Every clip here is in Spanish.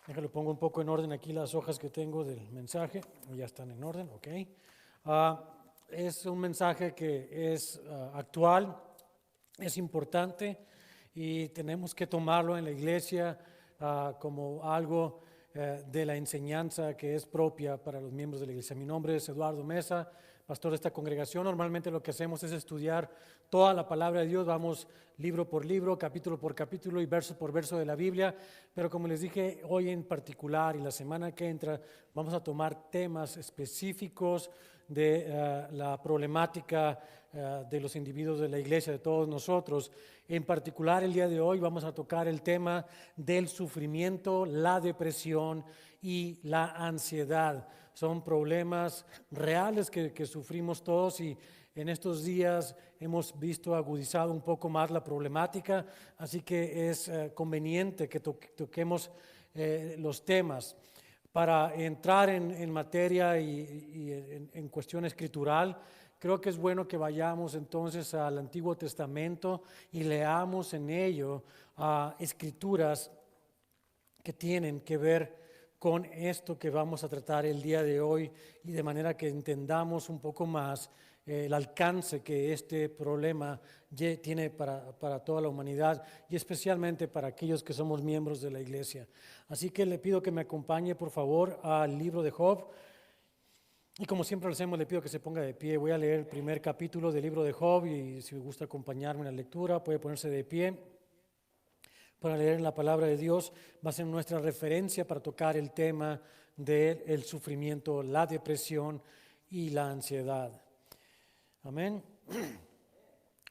Déjalo, pongo un poco en orden aquí las hojas que tengo del mensaje. Ya están en orden, ok. Es un mensaje que es actual, es importante y tenemos que tomarlo en la iglesia como algo de la enseñanza que es propia para los miembros de la iglesia. Mi nombre es Eduardo Mesa, pastor de esta congregación. Normalmente lo que hacemos es estudiar toda la palabra de Dios, vamos libro por libro, capítulo por capítulo y verso por verso de la Biblia, pero como les dije, hoy en particular y la semana que entra vamos a tomar temas específicos de la problemática de los individuos de la iglesia, de todos nosotros. En particular, el día de hoy vamos a tocar el tema del sufrimiento, la depresión y la ansiedad. Son problemas reales que sufrimos todos y en estos días hemos visto agudizado un poco más la problemática, así que es conveniente que toquemos los temas. Para entrar en materia y en cuestión escritural, creo que es bueno que vayamos entonces al Antiguo Testamento y leamos en ello escrituras que tienen que ver con esto que vamos a tratar el día de hoy y de manera que entendamos un poco más el alcance que este problema tiene para toda la humanidad y especialmente para aquellos que somos miembros de la iglesia. Así que le pido que me acompañe por favor al libro de Job. Y como siempre lo hacemos, le pido que se ponga de pie. Voy a leer el primer capítulo del libro de Job y si me gusta acompañarme en la lectura puede ponerse de pie para leer en la palabra de Dios. Va a ser nuestra referencia para tocar el tema del sufrimiento, la depresión y la ansiedad. Amén.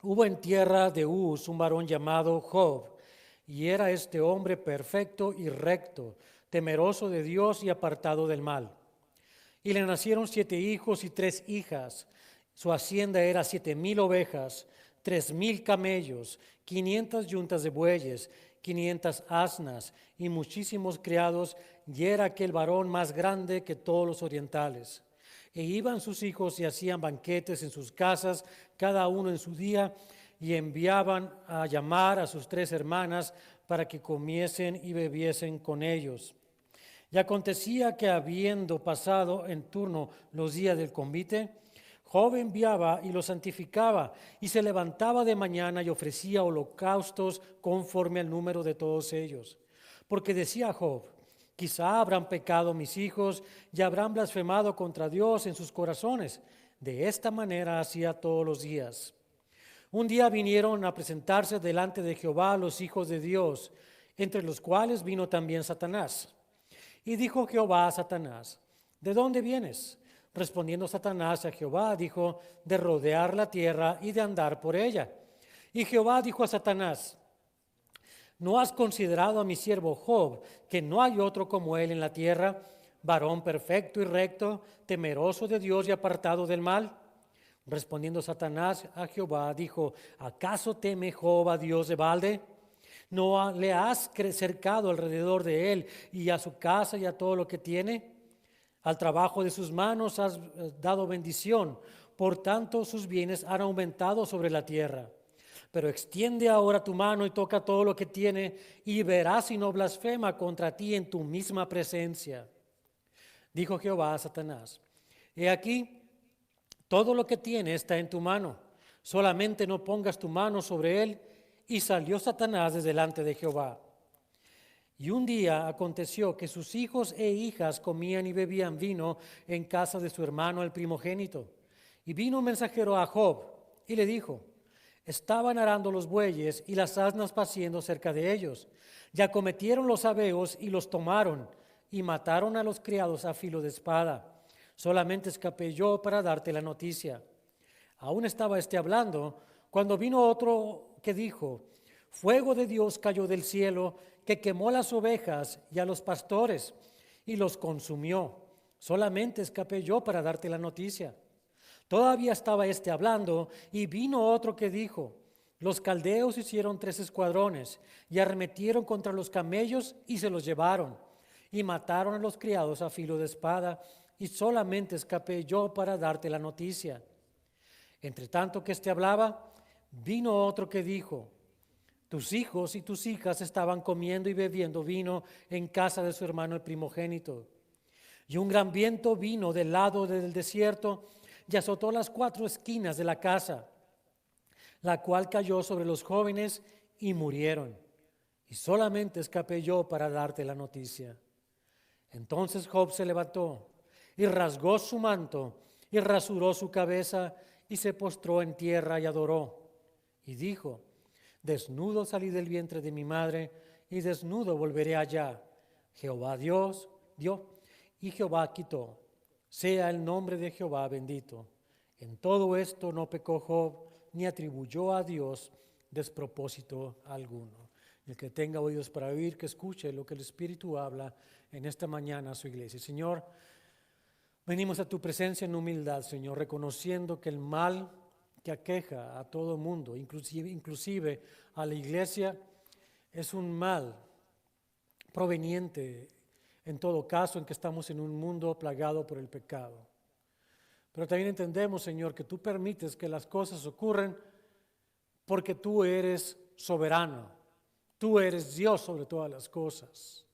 Hubo en tierra de Uz un varón llamado Job, y era este hombre perfecto y recto, temeroso de Dios y apartado del mal. Y le nacieron 7 hijos y 3 hijas. Su hacienda era 7,000 ovejas, 3,000 camellos, 500 yuntas de bueyes, 500 asnas y muchísimos criados, y era aquel varón más grande que todos los orientales. E iban sus hijos y hacían banquetes en sus casas, cada uno en su día, y enviaban a llamar a sus 3 hermanas para que comiesen y bebiesen con ellos. Y acontecía que habiendo pasado en turno los días del convite, Job enviaba y los santificaba, y se levantaba de mañana y ofrecía holocaustos conforme al número de todos ellos. Porque decía Job: quizá habrán pecado mis hijos y habrán blasfemado contra Dios en sus corazones. De esta manera hacía todos los días. Un día vinieron a presentarse delante de Jehová los hijos de Dios, entre los cuales vino también Satanás. Y dijo Jehová a Satanás: ¿de dónde vienes? Respondiendo Satanás a Jehová, dijo: de rodear la tierra y de andar por ella. Y Jehová dijo a Satanás: ¿no has considerado a mi siervo Job, que no hay otro como él en la tierra, varón perfecto y recto, temeroso de Dios y apartado del mal? Respondiendo Satanás a Jehová, dijo: ¿acaso teme Job a Dios de balde? ¿No le has cercado alrededor de él y a su casa y a todo lo que tiene? Al trabajo de sus manos has dado bendición, por tanto sus bienes han aumentado sobre la tierra. Pero extiende ahora tu mano y toca todo lo que tiene, y verás si no blasfema contra ti en tu misma presencia. Dijo Jehová a Satanás: he aquí, todo lo que tiene está en tu mano, solamente no pongas tu mano sobre él. Y salió Satanás de delante de Jehová. Y un día aconteció que sus hijos e hijas comían y bebían vino en casa de su hermano el primogénito. Y vino un mensajero a Job y le dijo: estaban arando los bueyes y las asnas paciendo cerca de ellos. Y acometieron los sabeos y los tomaron y mataron a los criados a filo de espada. Solamente escapé yo para darte la noticia. Aún estaba hablando cuando vino otro que dijo: fuego de Dios cayó del cielo, que quemó las ovejas y a los pastores y los consumió. Solamente escapé yo para darte la noticia. Todavía estaba hablando y vino otro que dijo: los caldeos hicieron 3 escuadrones y arremetieron contra los camellos y se los llevaron y mataron a los criados a filo de espada, y solamente escapé yo para darte la noticia. Entre tanto que hablaba, vino otro que dijo: Tus hijos y tus hijas estaban comiendo y bebiendo vino en casa de su hermano el primogénito. Y un gran viento vino del lado del desierto y azotó las 4 esquinas de la casa, la cual cayó sobre los jóvenes y murieron. Y solamente escapé yo para darte la noticia. Entonces Job se levantó y rasgó su manto y rasuró su cabeza y se postró en tierra y adoró. Y dijo: desnudo salí del vientre de mi madre y desnudo volveré allá. Jehová Dios dio y Jehová quitó. Sea el nombre de Jehová bendito. En todo esto no pecó Job ni atribuyó a Dios despropósito alguno. El que tenga oídos para oír, que escuche lo que el Espíritu habla en esta mañana a su iglesia. Señor, venimos a tu presencia en humildad, Señor, reconociendo que el mal que aqueja a todo el mundo, inclusive a la iglesia, es un mal proveniente, en todo caso, en que estamos en un mundo plagado por el pecado. Pero también entendemos, Señor, que tú permites que las cosas ocurran porque tú eres soberano. Tú eres Dios sobre todas las cosas.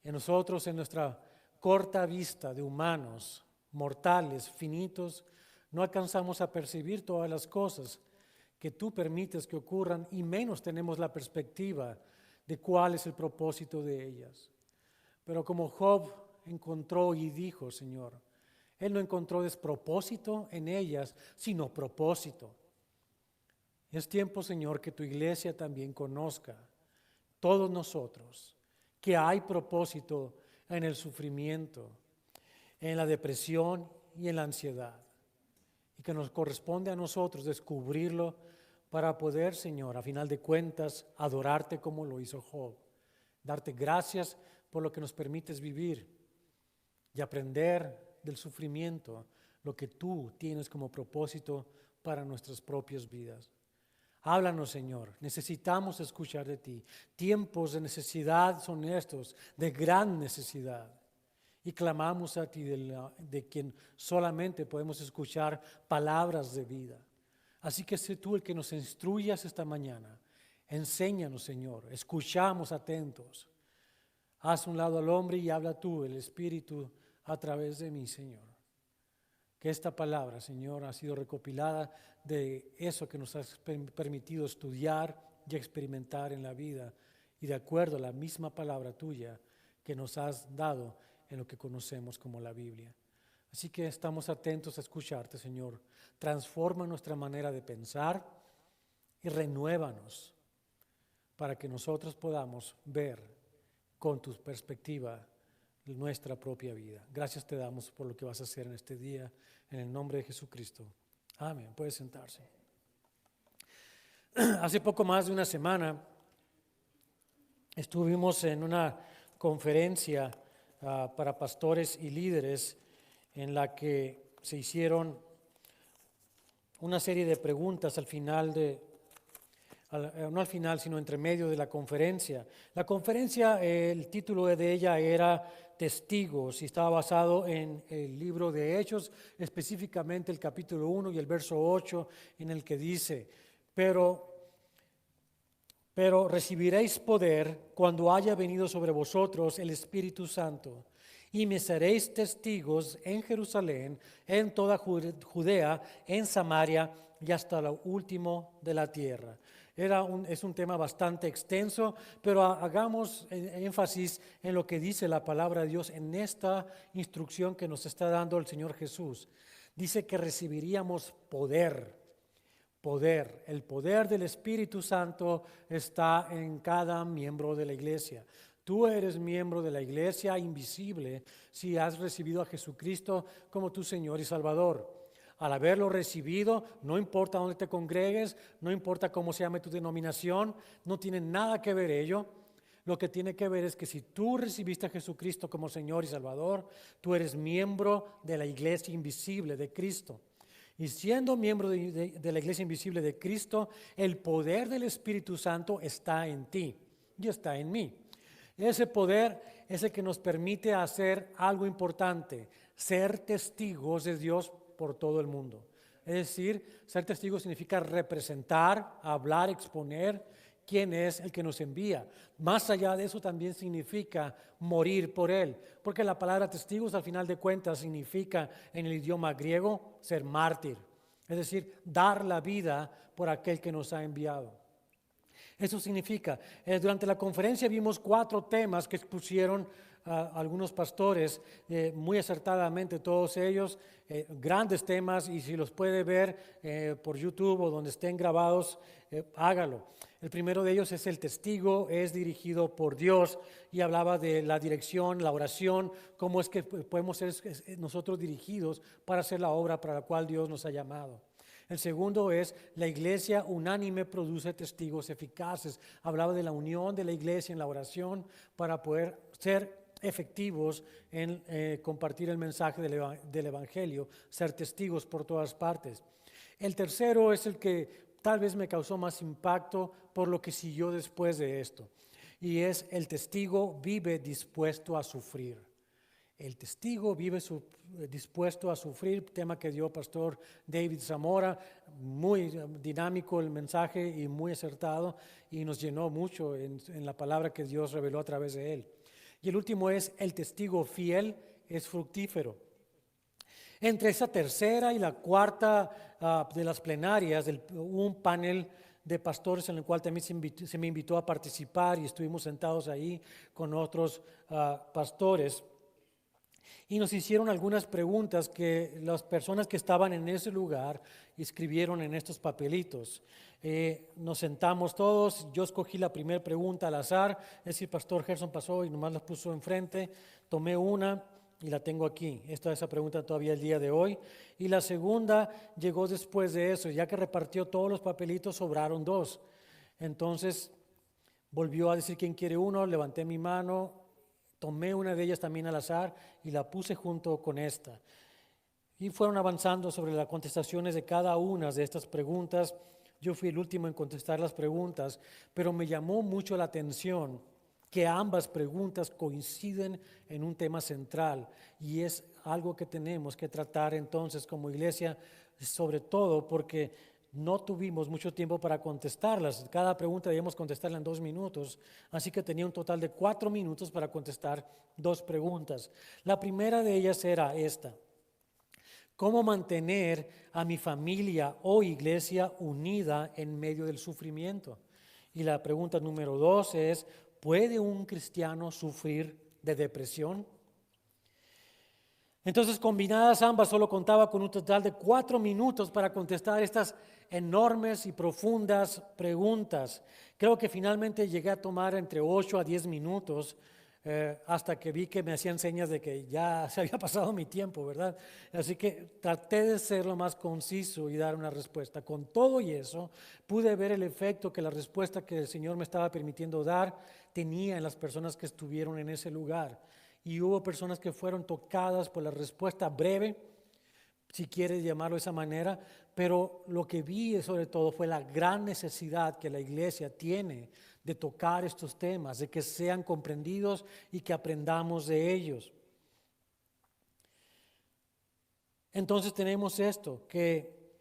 Y nosotros, en nuestra corta vista de humanos, mortales, finitos, no alcanzamos a percibir todas las cosas que tú permites que ocurran y menos tenemos la perspectiva de cuál es el propósito de ellas. Pero como Job encontró y dijo, Señor, él no encontró despropósito en ellas, sino propósito. Es tiempo, Señor, que tu iglesia también conozca, todos nosotros, que hay propósito en el sufrimiento, en la depresión y en la ansiedad. Y que nos corresponde a nosotros descubrirlo para poder, Señor, a final de cuentas, adorarte como lo hizo Job. Darte gracias por lo que nos permites vivir y aprender del sufrimiento lo que tú tienes como propósito para nuestras propias vidas. Háblanos, Señor, necesitamos escuchar de ti. Tiempos de necesidad son estos, de gran necesidad. Y clamamos a ti de quien solamente podemos escuchar palabras de vida. Así que sé tú el que nos instruyas esta mañana. Enséñanos, Señor, escuchamos atentos. Haz un lado al hombre y habla tú, el Espíritu, a través de mí, Señor. Que esta palabra, Señor, ha sido recopilada de eso que nos has permitido estudiar y experimentar en la vida y de acuerdo a la misma palabra tuya que nos has dado en lo que conocemos como la Biblia. Así que estamos atentos a escucharte, Señor. Transforma nuestra manera de pensar y renuévanos para que nosotros podamos ver con tu perspectiva nuestra propia vida. Gracias te damos por lo que vas a hacer en este día, en el nombre de Jesucristo. Amén. Puede sentarse. Hace poco más de una semana estuvimos en una conferencia para pastores y líderes en la que se hicieron una serie de preguntas al final no al final, sino entre medio de la conferencia. La conferencia, el título de ella era Testigos y estaba basado en el libro de Hechos, específicamente el capítulo 1 y el verso 8, en el que dice, pero recibiréis poder cuando haya venido sobre vosotros el Espíritu Santo, y me seréis testigos en Jerusalén, en toda Judea, en Samaria y hasta lo último de la tierra. Es un tema bastante extenso, pero hagamos énfasis en lo que dice la palabra de Dios en esta instrucción que nos está dando el Señor Jesús. Dice que recibiríamos poder. El poder del Espíritu Santo está en cada miembro de la iglesia. Tú eres miembro de la iglesia invisible si has recibido a Jesucristo como tu Señor y Salvador. Al haberlo recibido, no importa dónde te congregues, no importa cómo se llame tu denominación, no tiene nada que ver ello. Lo que tiene que ver es que si tú recibiste a Jesucristo como Señor y Salvador, tú eres miembro de la iglesia invisible de Cristo. Y siendo miembro de la iglesia invisible de Cristo, el poder del Espíritu Santo está en ti y está en mí. Ese poder es el que nos permite hacer algo importante, ser testigos de Dios por todo el mundo. Es decir, ser testigo significa representar, hablar, exponer quién es el que nos envía. Más allá de eso también significa morir por él, porque la palabra testigos al final de cuentas significa en el idioma griego ser mártir, es decir, dar la vida por aquel que nos ha enviado. Eso significa, durante la conferencia vimos 4 temas que expusieron algunos pastores muy acertadamente, todos ellos grandes temas, y si los puede ver por YouTube o donde estén grabados, hágalo. El primero de ellos es el testigo, es dirigido por Dios, y hablaba de la dirección, la oración, cómo es que podemos ser nosotros dirigidos para hacer la obra para la cual Dios nos ha llamado. El segundo es la iglesia unánime produce testigos eficaces. Hablaba de la unión de la iglesia en la oración para poder ser efectivos en compartir el mensaje del Evangelio, ser testigos por todas partes. El tercero es el que tal vez me causó más impacto por lo que siguió después de esto, y es el testigo vive dispuesto a sufrir. El testigo vive dispuesto a sufrir, tema que dio pastor David Zamora, muy dinámico el mensaje y muy acertado, y nos llenó mucho en la palabra que Dios reveló a través de él. Y el último es el testigo fiel es fructífero. Entre esa tercera y la cuarta de las plenarias, un panel de pastores en el cual también se me invitó a participar, y estuvimos sentados ahí con otros pastores. Y nos hicieron algunas preguntas que las personas que estaban en ese lugar escribieron en estos papelitos. Nos sentamos todos, yo escogí la primera pregunta al azar, es decir, Pastor Gerson pasó y nomás la puso enfrente, tomé una y la tengo aquí. Esa pregunta todavía el día de hoy. Y la segunda llegó después de eso, ya que repartió todos los papelitos, sobraron 2. Entonces volvió a decir quién quiere uno, levanté mi mano. Tomé una de ellas también al azar y la puse junto con esta. Y fueron avanzando sobre las contestaciones de cada una de estas preguntas. Yo fui el último en contestar las preguntas, pero me llamó mucho la atención que ambas preguntas coinciden en un tema central, y es algo que tenemos que tratar entonces como iglesia, sobre todo porque no tuvimos mucho tiempo para contestarlas. Cada pregunta debíamos contestarla en 2 minutos, así que tenía un total de 4 minutos para contestar 2 preguntas. La primera de ellas era esta: ¿cómo mantener a mi familia o iglesia unida en medio del sufrimiento? Y la pregunta número 2 es: ¿puede un cristiano sufrir de depresión? Entonces, combinadas ambas, solo contaba con un total de 4 minutos para contestar estas enormes y profundas preguntas. Creo que finalmente llegué a tomar entre 8 a 10 minutos hasta que vi que me hacían señas de que ya se había pasado mi tiempo, ¿verdad? Así que traté de ser lo más conciso y dar una respuesta. Con todo y eso, pude ver el efecto que la respuesta que el Señor me estaba permitiendo dar tenía en las personas que estuvieron en ese lugar. Y hubo personas que fueron tocadas por la respuesta breve, si quieres llamarlo de esa manera, pero lo que vi sobre todo fue la gran necesidad que la iglesia tiene de tocar estos temas, de que sean comprendidos y que aprendamos de ellos. Entonces tenemos esto, que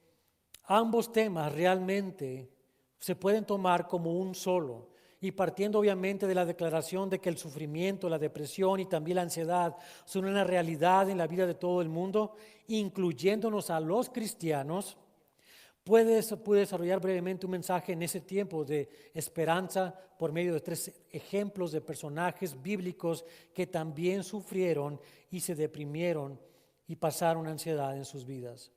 ambos temas realmente se pueden tomar como un solo. Y partiendo obviamente de la declaración de que el sufrimiento, la depresión y también la ansiedad son una realidad en la vida de todo el mundo, incluyéndonos a los cristianos, pude desarrollar brevemente un mensaje en ese tiempo de esperanza por medio de 3 ejemplos de personajes bíblicos que también sufrieron y se deprimieron y pasaron ansiedad en sus vidas.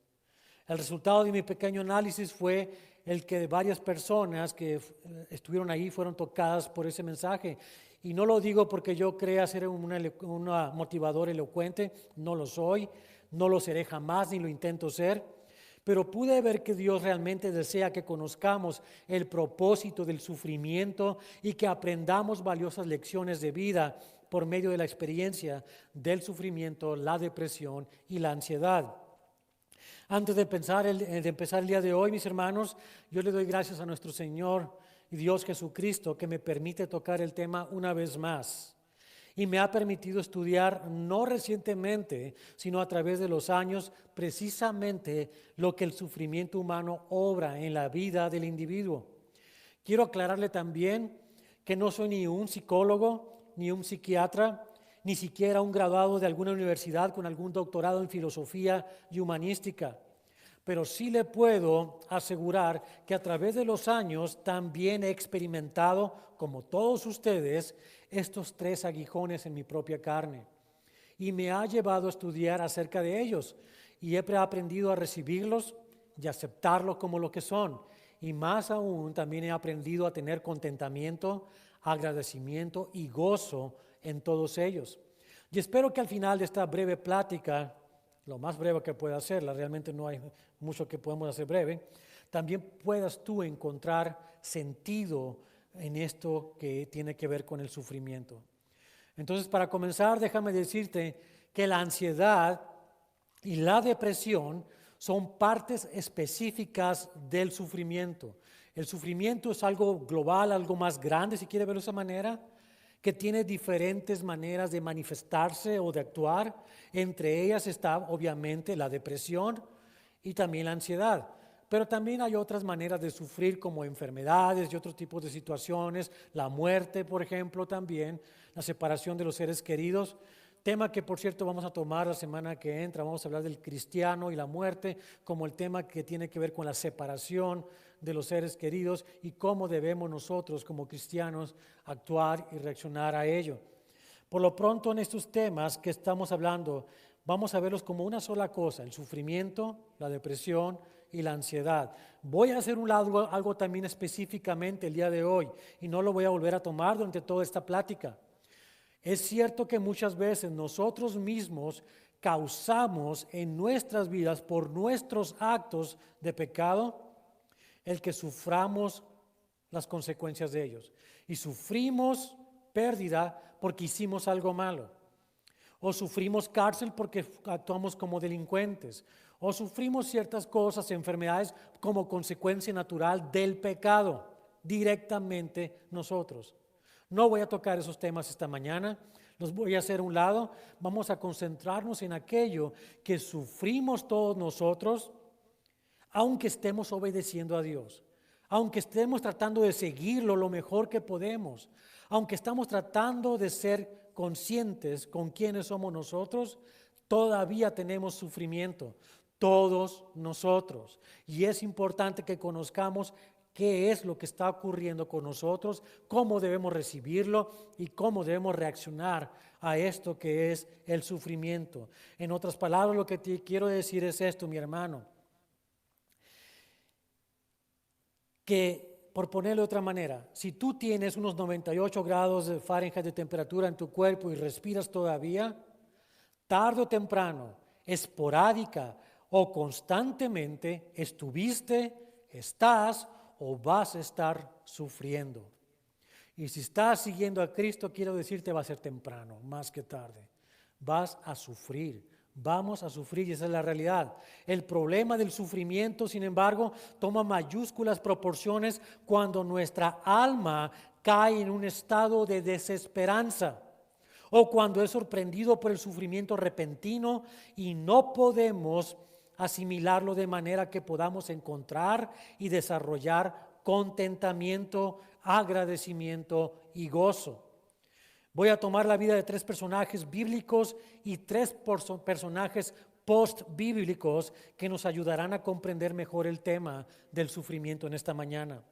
El resultado de mi pequeño análisis fue el que varias personas que estuvieron ahí fueron tocadas por ese mensaje. Y no lo digo porque yo crea ser una motivadora elocuente, no lo soy, no lo seré jamás, ni lo intento ser, pero pude ver que Dios realmente desea que conozcamos el propósito del sufrimiento y que aprendamos valiosas lecciones de vida por medio de la experiencia del sufrimiento, la depresión y la ansiedad. Antes de empezar el día de hoy, mis hermanos, yo le doy gracias a nuestro Señor y Dios Jesucristo que me permite tocar el tema una vez más. y me ha permitido estudiar no recientemente, sino a través de los años, precisamente lo que el sufrimiento humano obra en la vida del individuo. Quiero aclararle también que no soy ni un psicólogo, ni un psiquiatra, ni siquiera un graduado de alguna universidad con algún doctorado en filosofía y humanística. Pero sí le puedo asegurar que a través de los años también he experimentado, como todos ustedes, estos 3 aguijones en mi propia carne. Y me ha llevado a estudiar acerca de ellos. Y he aprendido a recibirlos y aceptarlos como lo que son. Y más aún, también he aprendido a tener contentamiento, agradecimiento y gozo en todos ellos. Y espero que al final de esta breve plática, lo más breve que pueda hacerla, realmente no hay mucho que podemos hacer breve, también puedas tú encontrar sentido en esto que tiene que ver con el sufrimiento. Entonces, para comenzar, déjame decirte que la ansiedad y la depresión son partes específicas del sufrimiento. El sufrimiento es algo global, algo más grande, si quiere verlo de esa manera, que tiene diferentes maneras de manifestarse o de actuar. Entre ellas está obviamente la depresión y también la ansiedad. Pero también hay otras maneras de sufrir como enfermedades y otros tipos de situaciones, la muerte, por ejemplo, también, la separación de los seres queridos. Tema que, por cierto, vamos a tomar la semana que entra. Vamos a hablar del cristiano y la muerte como el tema que tiene que ver con la separación de los seres queridos y cómo debemos nosotros como cristianos actuar y reaccionar a ello. Por lo pronto, en estos temas que estamos hablando, vamos a verlos como una sola cosa: el sufrimiento, la depresión y la ansiedad. Voy a hacer algo también específicamente el día de hoy y no lo voy a volver a tomar durante toda esta plática. Es cierto que muchas veces nosotros mismos causamos en nuestras vidas por nuestros actos de pecado el que suframos las consecuencias de ellos. Y sufrimos pérdida porque hicimos algo malo. O sufrimos cárcel porque actuamos como delincuentes. O sufrimos ciertas cosas, enfermedades, como consecuencia natural del pecado, directamente nosotros. No voy a tocar esos temas esta mañana, los voy a hacer a un lado. Vamos a concentrarnos en aquello que sufrimos todos nosotros, aunque estemos obedeciendo a Dios, aunque estemos tratando de seguirlo lo mejor que podemos, aunque estamos tratando de ser conscientes con quiénes somos nosotros, todavía tenemos sufrimiento, todos nosotros. Y es importante que conozcamos qué es lo que está ocurriendo con nosotros, cómo debemos recibirlo y cómo debemos reaccionar a esto que es el sufrimiento. En otras palabras, lo que te quiero decir es esto, mi hermano, que, por ponerlo de otra manera, si tú tienes unos 98 grados de Fahrenheit de temperatura en tu cuerpo y respiras todavía, tarde o temprano, esporádica o constantemente, estás o vas a estar sufriendo. Y si estás siguiendo a Cristo, quiero decirte, va a ser temprano, más que tarde. Vas a sufrir, vamos a sufrir, y esa es la realidad. El problema del sufrimiento, sin embargo, toma mayúsculas proporciones cuando nuestra alma cae en un estado de desesperanza, o cuando es sorprendido por el sufrimiento repentino y no podemos asimilarlo de manera que podamos encontrar y desarrollar contentamiento, agradecimiento y gozo. Voy a tomar la vida de 3 personajes bíblicos y 3 personajes post-bíblicos que nos ayudarán a comprender mejor el tema del sufrimiento en esta mañana.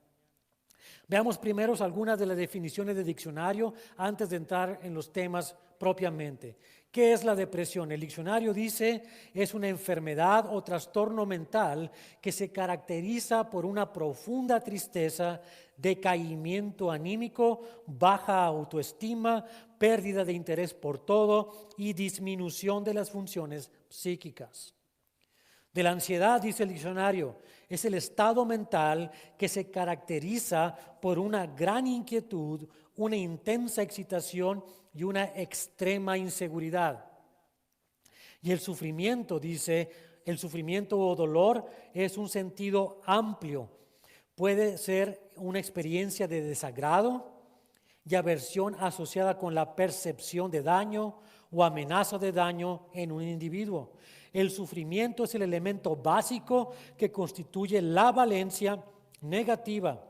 Veamos primero algunas de las definiciones de diccionario antes de entrar en los temas propiamente. ¿Qué es la depresión? El diccionario dice: es una enfermedad o trastorno mental que se caracteriza por una profunda tristeza, decaimiento anímico, baja autoestima, pérdida de interés por todo y disminución de las funciones psíquicas. De la ansiedad, dice el diccionario, es el estado mental que se caracteriza por una gran inquietud, una intensa excitación y una extrema inseguridad. Y el sufrimiento, dice, el sufrimiento o dolor es un sentido amplio. Puede ser una experiencia de desagrado, y aversión asociada con la percepción de daño o amenaza de daño en un individuo. El sufrimiento es el elemento básico que constituye la valencia negativa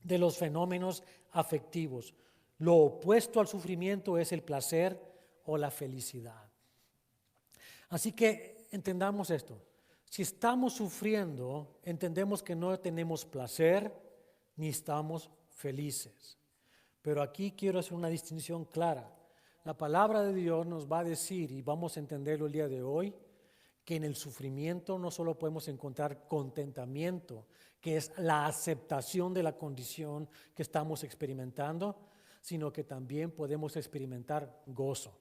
de los fenómenos afectivos. Lo opuesto al sufrimiento es el placer o la felicidad. Así que entendamos esto. Si estamos sufriendo, entendemos que no tenemos placer ni estamos felices. Pero aquí quiero hacer una distinción clara. La palabra de Dios nos va a decir, y vamos a entenderlo el día de hoy, que en el sufrimiento no solo podemos encontrar contentamiento, que es la aceptación de la condición que estamos experimentando, sino que también podemos experimentar gozo.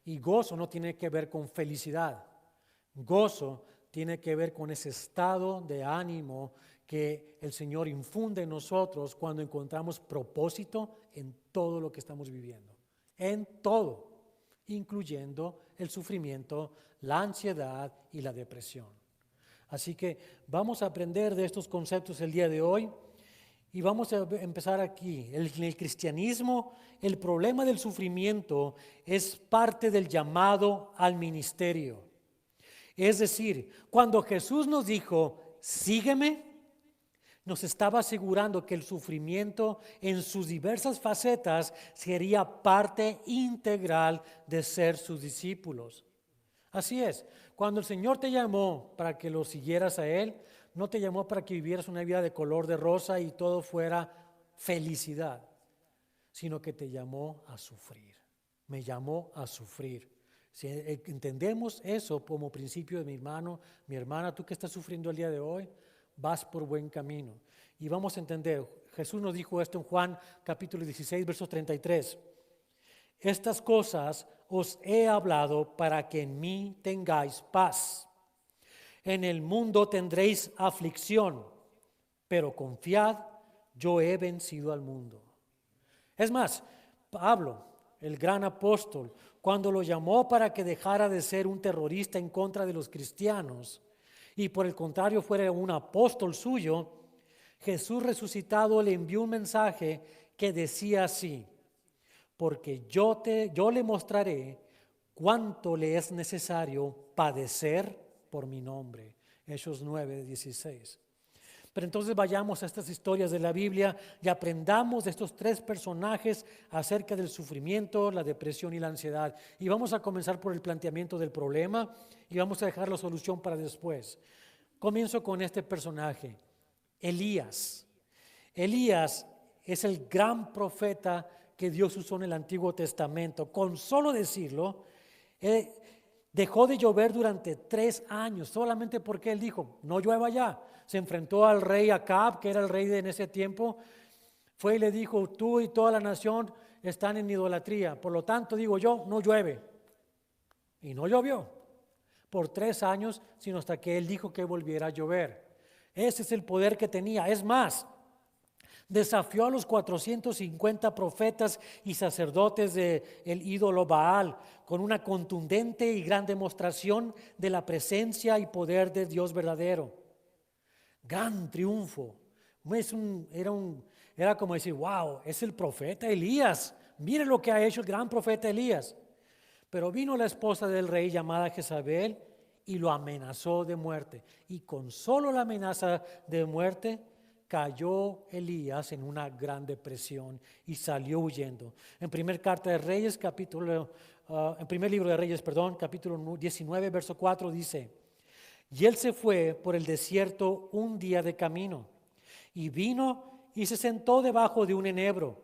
Y gozo no tiene que ver con felicidad. Gozo tiene que ver con ese estado de ánimo que el Señor infunde en nosotros cuando encontramos propósito en todo lo que estamos viviendo. En todo, incluyendo el sufrimiento, la ansiedad y la depresión. Así que vamos a aprender de estos conceptos el día de hoy y vamos a empezar aquí. En el cristianismo, el problema del sufrimiento es parte del llamado al ministerio. Es decir, cuando Jesús nos dijo, sígueme, nos estaba asegurando que el sufrimiento en sus diversas facetas sería parte integral de ser sus discípulos. Así es, cuando el Señor te llamó para que lo siguieras a Él, no te llamó para que vivieras una vida de color de rosa y todo fuera felicidad, sino que te llamó a sufrir. Me llamó a sufrir. Si entendemos eso como principio de mi hermano, mi hermana, tú que estás sufriendo el día de hoy, vas por buen camino. Y vamos a entender, Jesús nos dijo esto en Juan capítulo 16, verso 33. Estas cosas os he hablado para que en mí tengáis paz. En el mundo tendréis aflicción, pero confiad, yo he vencido al mundo. Es más, Pablo, el gran apóstol, cuando lo llamó para que dejara de ser un terrorista en contra de los cristianos y por el contrario fuera un apóstol suyo, Jesús resucitado le envió un mensaje que decía así: porque yo le mostraré cuánto le es necesario padecer por mi nombre. Hechos 9:16. Pero entonces vayamos a estas historias de la Biblia y aprendamos de estos tres personajes acerca del sufrimiento, la depresión y la ansiedad. Y vamos a comenzar por el planteamiento del problema y vamos a dejar la solución para después. Comienzo con este personaje, Elías. Elías es el gran profeta que Dios usó en el Antiguo Testamento. Con solo decirlo, dejó de llover durante 3 años, solamente porque él dijo, no llueva ya. Se enfrentó al rey Acab, que era el rey en ese tiempo, fue y le dijo, tú y toda la nación están en idolatría, por lo tanto digo yo, no llueve. Y no llovió por 3 años, sino hasta que él dijo que volviera a llover. Ese es el poder que tenía. Es más, desafió a los 450 profetas y sacerdotes del ídolo Baal con una contundente y gran demostración de la presencia y poder de Dios verdadero. Gran triunfo. Era como decir, wow, es el profeta Elías. Mire lo que ha hecho el gran profeta Elías. Pero vino la esposa del rey llamada Jezabel y lo amenazó de muerte. Y con solo la amenaza de muerte cayó Elías en una gran depresión y salió huyendo. En primer libro de Reyes, capítulo 19, verso 4 dice, y él se fue por el desierto un día de camino y vino y se sentó debajo de un enebro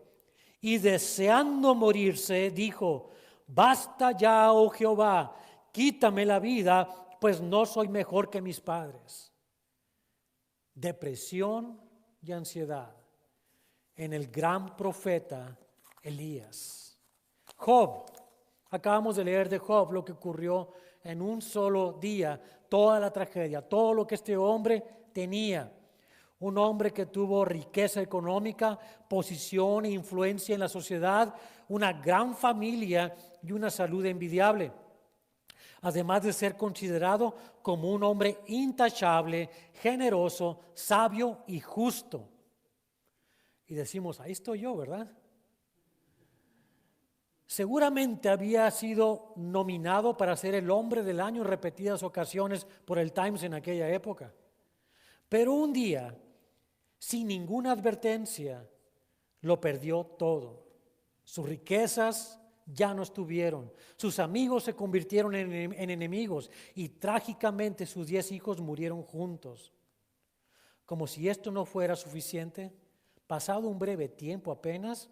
y deseando morirse dijo, basta ya, oh Jehová, quítame la vida, pues no soy mejor que mis padres. Depresión y ansiedad en el gran profeta Elías. Job, acabamos de leer de Job lo que ocurrió en un solo día, toda la tragedia, todo lo que este hombre tenía. Un hombre que tuvo riqueza económica, posición e influencia en la sociedad, una gran familia y una salud envidiable. Además de ser considerado como un hombre intachable, generoso, sabio y justo. Y decimos, ahí estoy yo, ¿verdad? Seguramente había sido nominado para ser el hombre del año en repetidas ocasiones por el Times en aquella época. Pero un día, sin ninguna advertencia, lo perdió todo. Sus riquezas ya no estuvieron. Sus amigos se convirtieron en enemigos y trágicamente sus 10 hijos murieron juntos. Como si esto no fuera suficiente, pasado un breve tiempo apenas,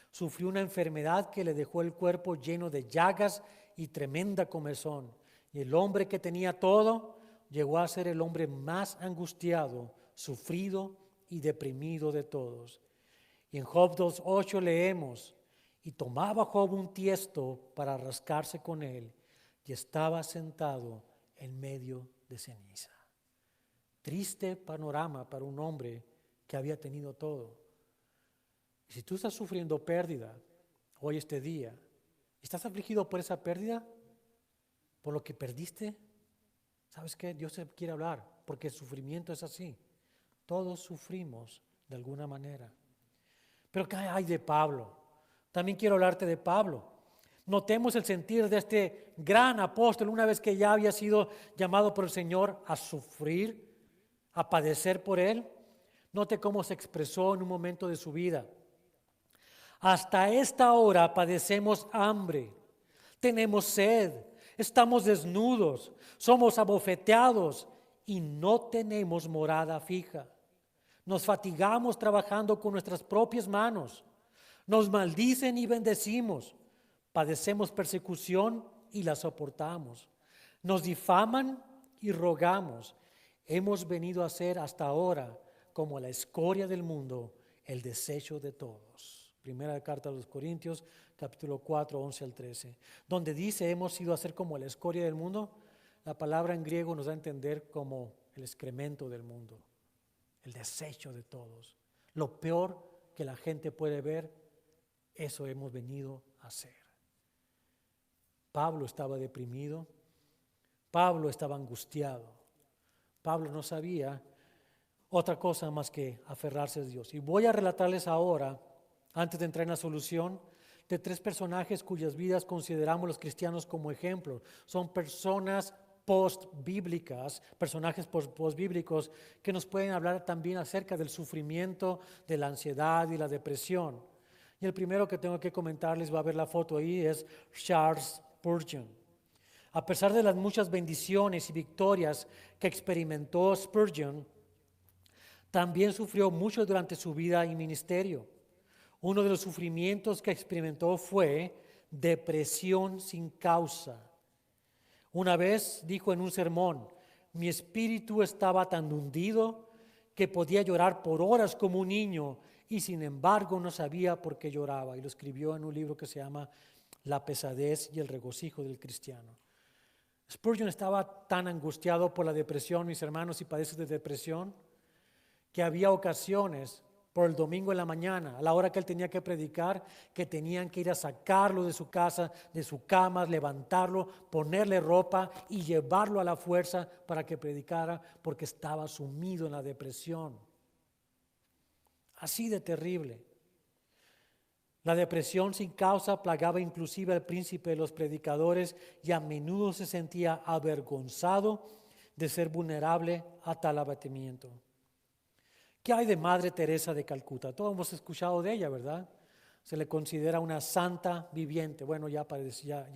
sufrió una enfermedad que le dejó el cuerpo lleno de llagas y tremenda comezón. Y el hombre que tenía todo llegó a ser el hombre más angustiado, sufrido y deprimido de todos. Y en Job 2:8 leemos: y tomaba Job un tiesto para rascarse con él, y estaba sentado en medio de ceniza. Triste panorama para un hombre que había tenido todo. Y si tú estás sufriendo pérdida hoy, este día, ¿estás afligido por esa pérdida? ¿Por lo que perdiste? ¿Sabes qué? Dios te quiere hablar, porque el sufrimiento es así. Todos sufrimos de alguna manera. Pero ¿qué hay de Pablo? También quiero hablarte de Pablo. Notemos el sentir de este gran apóstol una vez que ya había sido llamado por el Señor a sufrir, a padecer por Él. Note cómo se expresó en un momento de su vida. Hasta esta hora padecemos hambre, tenemos sed, estamos desnudos, somos abofeteados y no tenemos morada fija. Nos fatigamos trabajando con nuestras propias manos, nos maldicen y bendecimos, padecemos persecución y la soportamos, nos difaman y rogamos. Hemos venido a ser hasta ahora como la escoria del mundo, el desecho de todos. Primera carta a los Corintios, capítulo 4, 11 al 13, donde dice hemos sido a ser como la escoria del mundo. La palabra en griego nos da a entender como el excremento del mundo, el desecho de todos. Lo peor que la gente puede ver, eso hemos venido a hacer. Pablo estaba deprimido, Pablo estaba angustiado, Pablo no sabía otra cosa más que aferrarse a Dios. Y voy a relatarles ahora, antes de entrar en la solución, de 3 personajes cuyas vidas consideramos los cristianos como ejemplo. Son personas post-bíblicas, personajes post-bíblicos que nos pueden hablar también acerca del sufrimiento, de la ansiedad y la depresión. Y el primero que tengo que comentarles, va a ver la foto ahí, es Charles Spurgeon. A pesar de las muchas bendiciones y victorias que experimentó Spurgeon, también sufrió mucho durante su vida y ministerio. Uno de los sufrimientos que experimentó fue depresión sin causa. Una vez dijo en un sermón: mi espíritu estaba tan hundido que podía llorar por horas como un niño y sin embargo no sabía por qué lloraba. Y lo escribió en un libro que se llama La pesadez y el regocijo del cristiano. Spurgeon estaba tan angustiado por la depresión, mis hermanos, si padeces de depresión, que había ocasiones por el domingo en la mañana, a la hora que él tenía que predicar, que tenían que ir a sacarlo de su casa, de su cama, levantarlo, ponerle ropa y llevarlo a la fuerza para que predicara, porque estaba sumido en la depresión. Así de terrible. La depresión sin causa plagaba inclusive al príncipe de los predicadores y a menudo se sentía avergonzado de ser vulnerable a tal abatimiento. ¿Qué hay de Madre Teresa de Calcuta? Todos hemos escuchado de ella, ¿verdad? Se le considera una santa viviente. Bueno, ya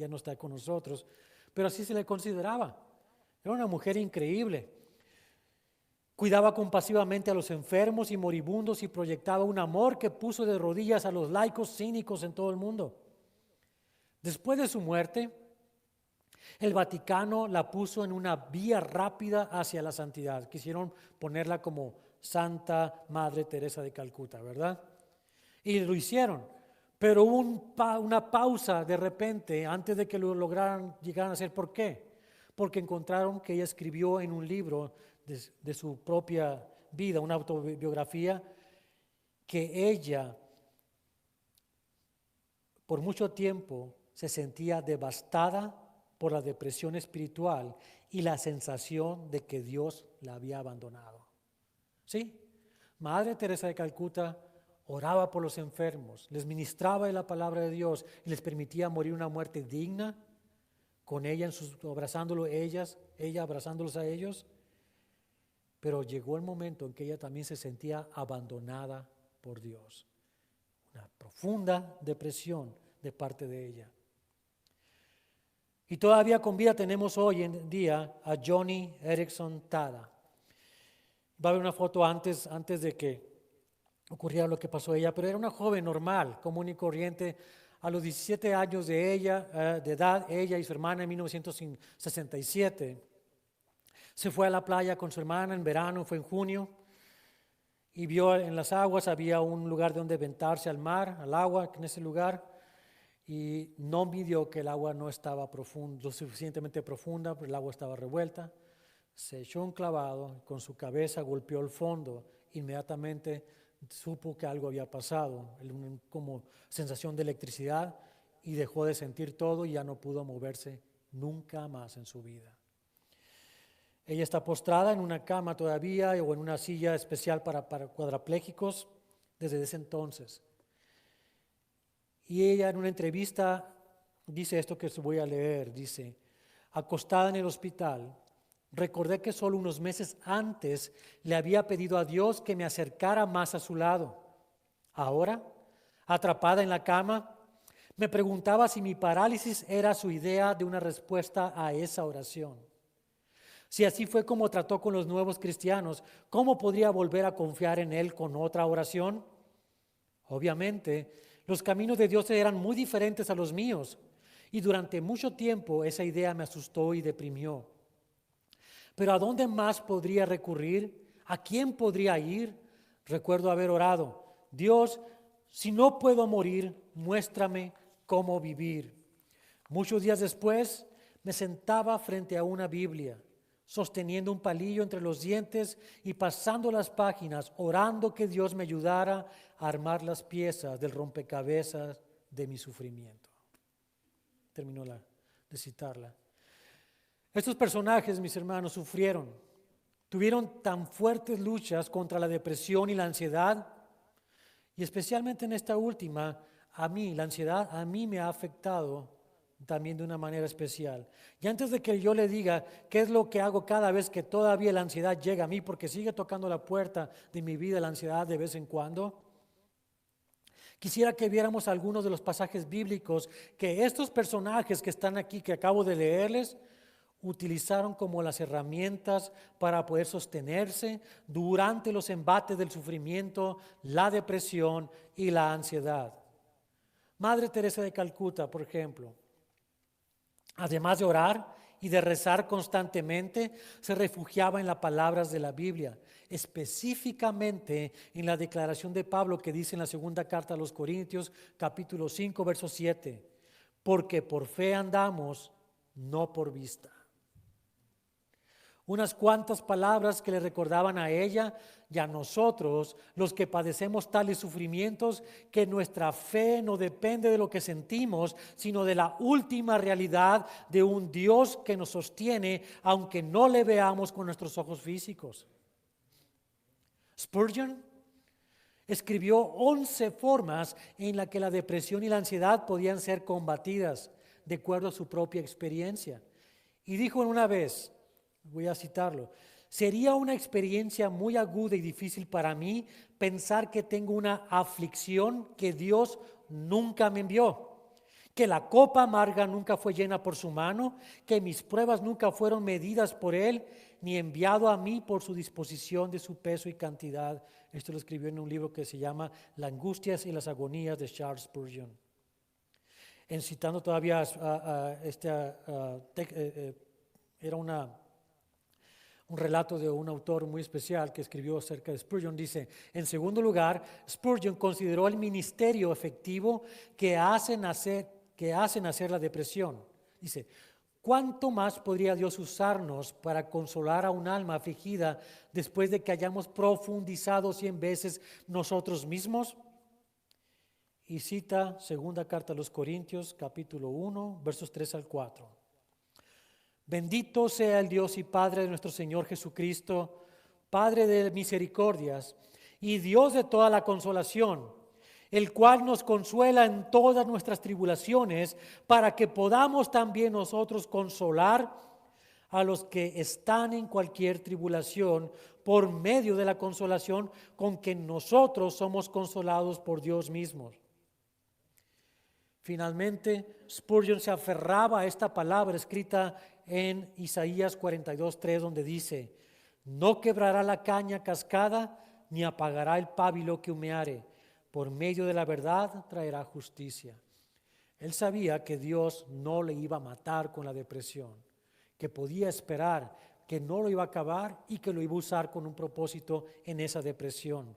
no está con nosotros, pero así se le consideraba. Era una mujer increíble. Cuidaba compasivamente a los enfermos y moribundos y proyectaba un amor que puso de rodillas a los laicos cínicos en todo el mundo. Después de su muerte, el Vaticano la puso en una vía rápida hacia la santidad. Quisieron ponerla como Santa Madre Teresa de Calcuta, ¿verdad? Y lo hicieron, pero hubo una pausa de repente antes de que lo llegaran a hacer. ¿Por qué? Porque encontraron que ella escribió en un libro de su propia vida, una autobiografía, que ella por mucho tiempo se sentía devastada por la depresión espiritual y la sensación de que Dios la había abandonado. ¿Sí? Madre Teresa de Calcuta, oraba por los enfermos, les ministraba de la palabra de Dios y les permitía morir una muerte digna, con ella ella abrazándolos a ellos. Pero llegó el momento en que ella también se sentía abandonada por Dios. Una profunda depresión de parte de ella. Y todavía con vida tenemos hoy en día a Joni Eareckson Tada. Va a haber una foto antes de que ocurriera lo que pasó a ella, pero era una joven normal, común y corriente. A los 17 años de edad, ella y su hermana en 1967, se fue a la playa con su hermana en verano, fue en junio, y vio en las aguas, había un lugar donde aventarse al mar, al agua, en ese lugar, y no midió que el agua no estaba lo suficientemente profunda, pero el agua estaba revuelta. Se echó un clavado, con su cabeza golpeó el fondo, inmediatamente supo que algo había pasado, como sensación de electricidad, y dejó de sentir todo y ya no pudo moverse nunca más en su vida. Ella está postrada en una cama todavía o en una silla especial para cuadraplégicos desde ese entonces. Y ella en una entrevista dice esto que voy a leer, dice: acostada en el hospital, recordé que solo unos meses antes le había pedido a Dios que me acercara más a su lado. Ahora, atrapada en la cama, me preguntaba si mi parálisis era su idea de una respuesta a esa oración. Si así fue como trató con los nuevos cristianos, ¿cómo podría volver a confiar en Él con otra oración? Obviamente, los caminos de Dios eran muy diferentes a los míos, y durante mucho tiempo esa idea me asustó y deprimió. Pero ¿a dónde más podría recurrir? ¿A quién podría ir? Recuerdo haber orado: Dios, si no puedo morir, muéstrame cómo vivir. Muchos días después me sentaba frente a una Biblia, sosteniendo un palillo entre los dientes y pasando las páginas, orando que Dios me ayudara a armar las piezas del rompecabezas de mi sufrimiento. Terminó de citarla. Estos personajes, mis hermanos, tuvieron tan fuertes luchas contra la depresión y la ansiedad, y especialmente en esta última, la ansiedad a mí me ha afectado también de una manera especial. Y antes de que yo le diga qué es lo que hago cada vez que todavía la ansiedad llega a mí, porque sigue tocando la puerta de mi vida la ansiedad de vez en cuando, quisiera que viéramos algunos de los pasajes bíblicos que estos personajes que están aquí, que acabo de leerles, utilizaron como las herramientas para poder sostenerse durante los embates del sufrimiento, la depresión y la ansiedad. Madre Teresa de Calcuta, por ejemplo, además de orar y de rezar constantemente, se refugiaba en las palabras de la Biblia, específicamente en la declaración de Pablo que dice en la segunda carta a los Corintios, capítulo 5, verso 7, porque por fe andamos, no por vista. Unas cuantas palabras que le recordaban a ella y a nosotros, los que padecemos tales sufrimientos, que nuestra fe no depende de lo que sentimos, sino de la última realidad de un Dios que nos sostiene, aunque no le veamos con nuestros ojos físicos. Spurgeon escribió 11 formas en las que la depresión y la ansiedad podían ser combatidas, de acuerdo a su propia experiencia. Y dijo en una vez, voy a citarlo: sería una experiencia muy aguda y difícil para mí pensar que tengo una aflicción que Dios nunca me envió, que la copa amarga nunca fue llena por su mano, que mis pruebas nunca fueron medidas por Él, ni enviado a mí por su disposición de su peso y cantidad. Esto lo escribió en un libro que se llama Las angustias y las agonías de Charles Spurgeon. En citando todavía era un relato de un autor muy especial que escribió acerca de Spurgeon. Dice: en segundo lugar, Spurgeon consideró el ministerio efectivo que hace nacer la depresión. Dice: ¿cuánto más podría Dios usarnos para consolar a un alma afligida después de que hayamos profundizado 100 veces nosotros mismos? Y cita segunda carta a los Corintios, capítulo 1, versos 3 al 4. Bendito sea el Dios y Padre de nuestro Señor Jesucristo, Padre de misericordias y Dios de toda la consolación, el cual nos consuela en todas nuestras tribulaciones, para que podamos también nosotros consolar a los que están en cualquier tribulación por medio de la consolación con que nosotros somos consolados por Dios mismo. Finalmente, Spurgeon se aferraba a esta palabra escrita en Isaías 42:3, donde dice: no quebrará la caña cascada, ni apagará el pábilo que humeare. Por medio de la verdad traerá justicia. Él sabía que Dios no le iba a matar con la depresión, que podía esperar, que no lo iba a acabar y que lo iba a usar con un propósito en esa depresión.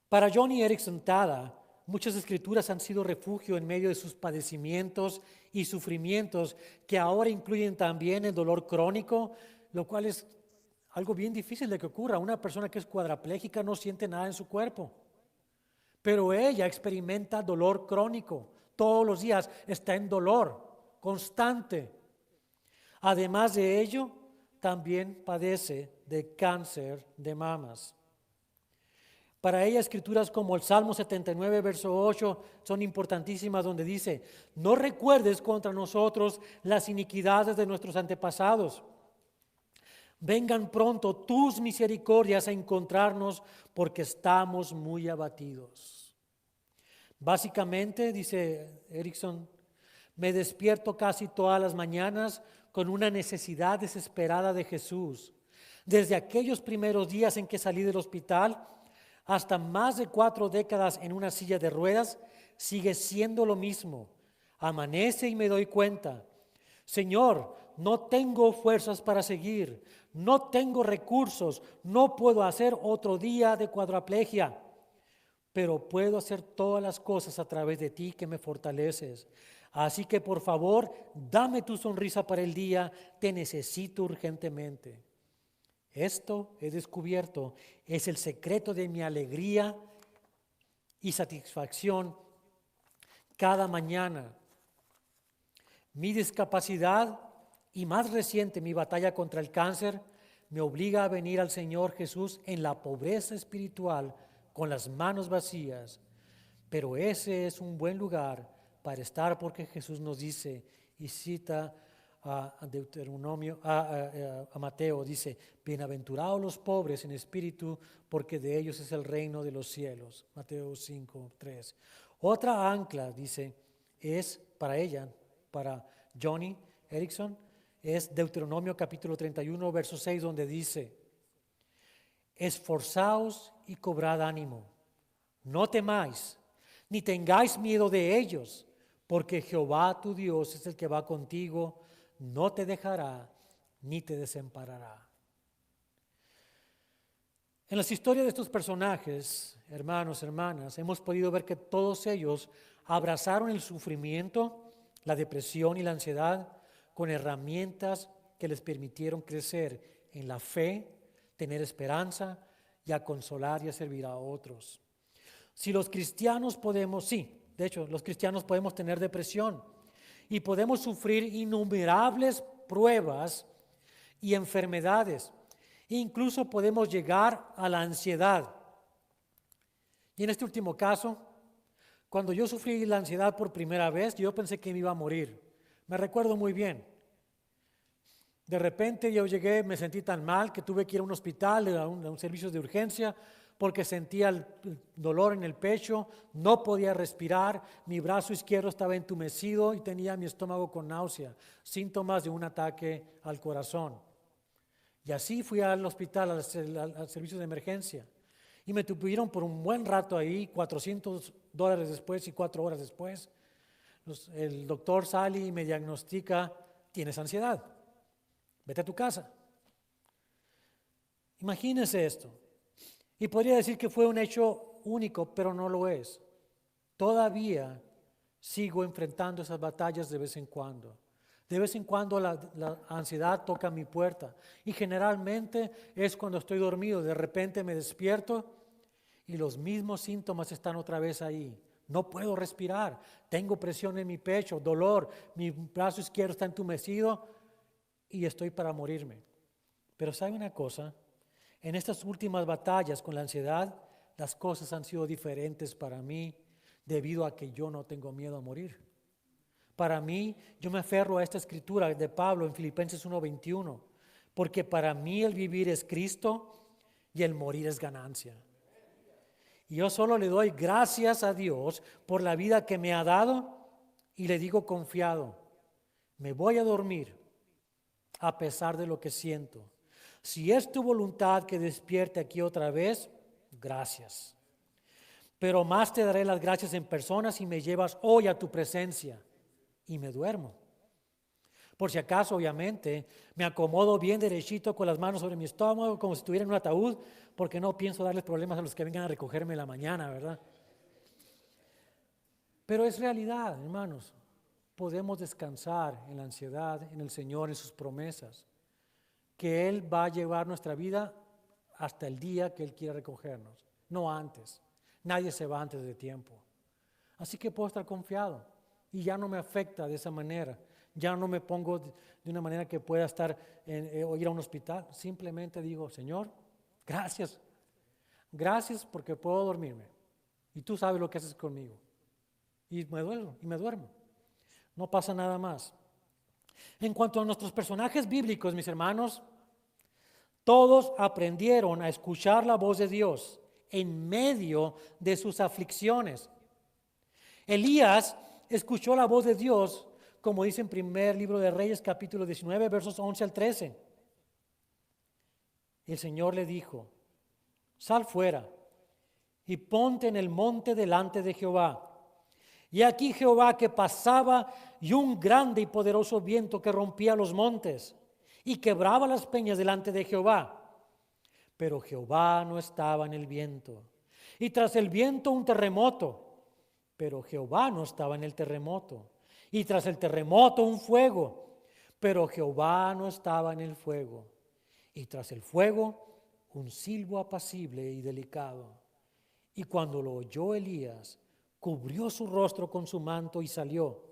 Para Joni Eareckson Tada, muchas escrituras han sido refugio en medio de sus padecimientos y sufrimientos, que ahora incluyen también el dolor crónico, lo cual es algo bien difícil de que ocurra. Una persona que es cuadraplégica no siente nada en su cuerpo, pero ella experimenta dolor crónico. Todos los días está en dolor constante. Además de ello, también padece de cáncer de mamas. Para ella, escrituras como el Salmo 79, verso 8, son importantísimas, donde dice: no recuerdes contra nosotros las iniquidades de nuestros antepasados. Vengan pronto tus misericordias a encontrarnos, porque estamos muy abatidos. Básicamente, dice Eareckson, me despierto casi todas las mañanas con una necesidad desesperada de Jesús. Desde aquellos primeros días en que salí del hospital, hasta más de 4 décadas en una silla de ruedas, sigue siendo lo mismo. Amanece y me doy cuenta: Señor, no tengo fuerzas para seguir, no tengo recursos, no puedo hacer otro día de cuadraplegia, pero puedo hacer todas las cosas a través de ti que me fortaleces. Así que por favor, dame tu sonrisa para el día, te necesito urgentemente. Esto he descubierto, es el secreto de mi alegría y satisfacción cada mañana. Mi discapacidad y más reciente mi batalla contra el cáncer me obliga a venir al Señor Jesús en la pobreza espiritual con las manos vacías. Pero ese es un buen lugar para estar, porque Jesús nos dice, y cita a Deuteronomio, a Mateo, dice: bienaventurados los pobres en espíritu, porque de ellos es el reino de los cielos. Mateo 5:3. Otra ancla, dice, es para ella, para Joni Eareckson, es Deuteronomio capítulo 31, verso 6, donde dice: esforzaos y cobrad ánimo, no temáis, ni tengáis miedo de ellos, porque Jehová tu Dios es el que va contigo, no te dejará ni te desamparará. En las historias de estos personajes, hermanos, hermanas, hemos podido ver que todos ellos abrazaron el sufrimiento, la depresión y la ansiedad con herramientas que les permitieron crecer en la fe, tener esperanza y a consolar y a servir a otros. Si los cristianos podemos, de hecho, los cristianos podemos tener depresión y podemos sufrir innumerables pruebas y enfermedades. Incluso podemos llegar a la ansiedad. Y en este último caso, cuando yo sufrí la ansiedad por primera vez, yo pensé que me iba a morir. Me recuerdo muy bien. De repente yo llegué, me sentí tan mal que tuve que ir a un hospital, a un servicio de urgencia, porque sentía el dolor en el pecho, no podía respirar, mi brazo izquierdo estaba entumecido y tenía mi estómago con náusea, síntomas de un ataque al corazón. Y así fui al hospital, al servicio de emergencia, y me tuvieron por un buen rato ahí, $400 después y 4 horas después. El doctor sale y me diagnostica: tienes ansiedad, vete a tu casa. Imagínense esto. Y podría decir que fue un hecho único, pero no lo es. Todavía sigo enfrentando esas batallas de vez en cuando. De vez en cuando la ansiedad toca mi puerta, y generalmente es cuando estoy dormido. De repente me despierto y los mismos síntomas están otra vez ahí. No puedo respirar, tengo presión en mi pecho, dolor, mi brazo izquierdo está entumecido y estoy para morirme. Pero ¿sabe una cosa? En estas últimas batallas con la ansiedad, las cosas han sido diferentes para mí debido a que yo no tengo miedo a morir. Para mí, yo me aferro a esta escritura de Pablo en Filipenses 1:21, porque para mí el vivir es Cristo y el morir es ganancia. Y yo solo le doy gracias a Dios por la vida que me ha dado y le digo confiado, me voy a dormir a pesar de lo que siento. Si es tu voluntad que despierte aquí otra vez, gracias. Pero más te daré las gracias en persona si me llevas hoy a tu presencia y me duermo. Por si acaso, obviamente, me acomodo bien derechito con las manos sobre mi estómago, como si estuviera en un ataúd, porque no pienso darles problemas a los que vengan a recogerme en la mañana, ¿verdad? Pero es realidad, hermanos. Podemos descansar en la ansiedad, en el Señor, en sus promesas, que Él va a llevar nuestra vida hasta el día que Él quiera recogernos, no antes. Nadie se va antes de tiempo. Así que puedo estar confiado y ya no me afecta de esa manera. Ya no me pongo de una manera que pueda estar o ir a un hospital. Simplemente digo, Señor, gracias. Gracias porque puedo dormirme. Y tú sabes lo que haces conmigo. Y me duermo. No pasa nada más. En cuanto a nuestros personajes bíblicos, mis hermanos, todos aprendieron a escuchar la voz de Dios en medio de sus aflicciones. Elías escuchó la voz de Dios, como dice en primer libro de Reyes, capítulo 19, versos 11 al 13. El Señor le dijo, sal fuera y ponte en el monte delante de Jehová. Y aquí Jehová que pasaba y un grande y poderoso viento que rompía los montes y quebraba las peñas delante de Jehová. Pero Jehová no estaba en el viento. Y tras el viento un terremoto. Pero Jehová no estaba en el terremoto. Y tras el terremoto un fuego. Pero Jehová no estaba en el fuego. Y tras el fuego un silbo apacible y delicado. Y cuando lo oyó Elías, cubrió su rostro con su manto y salió.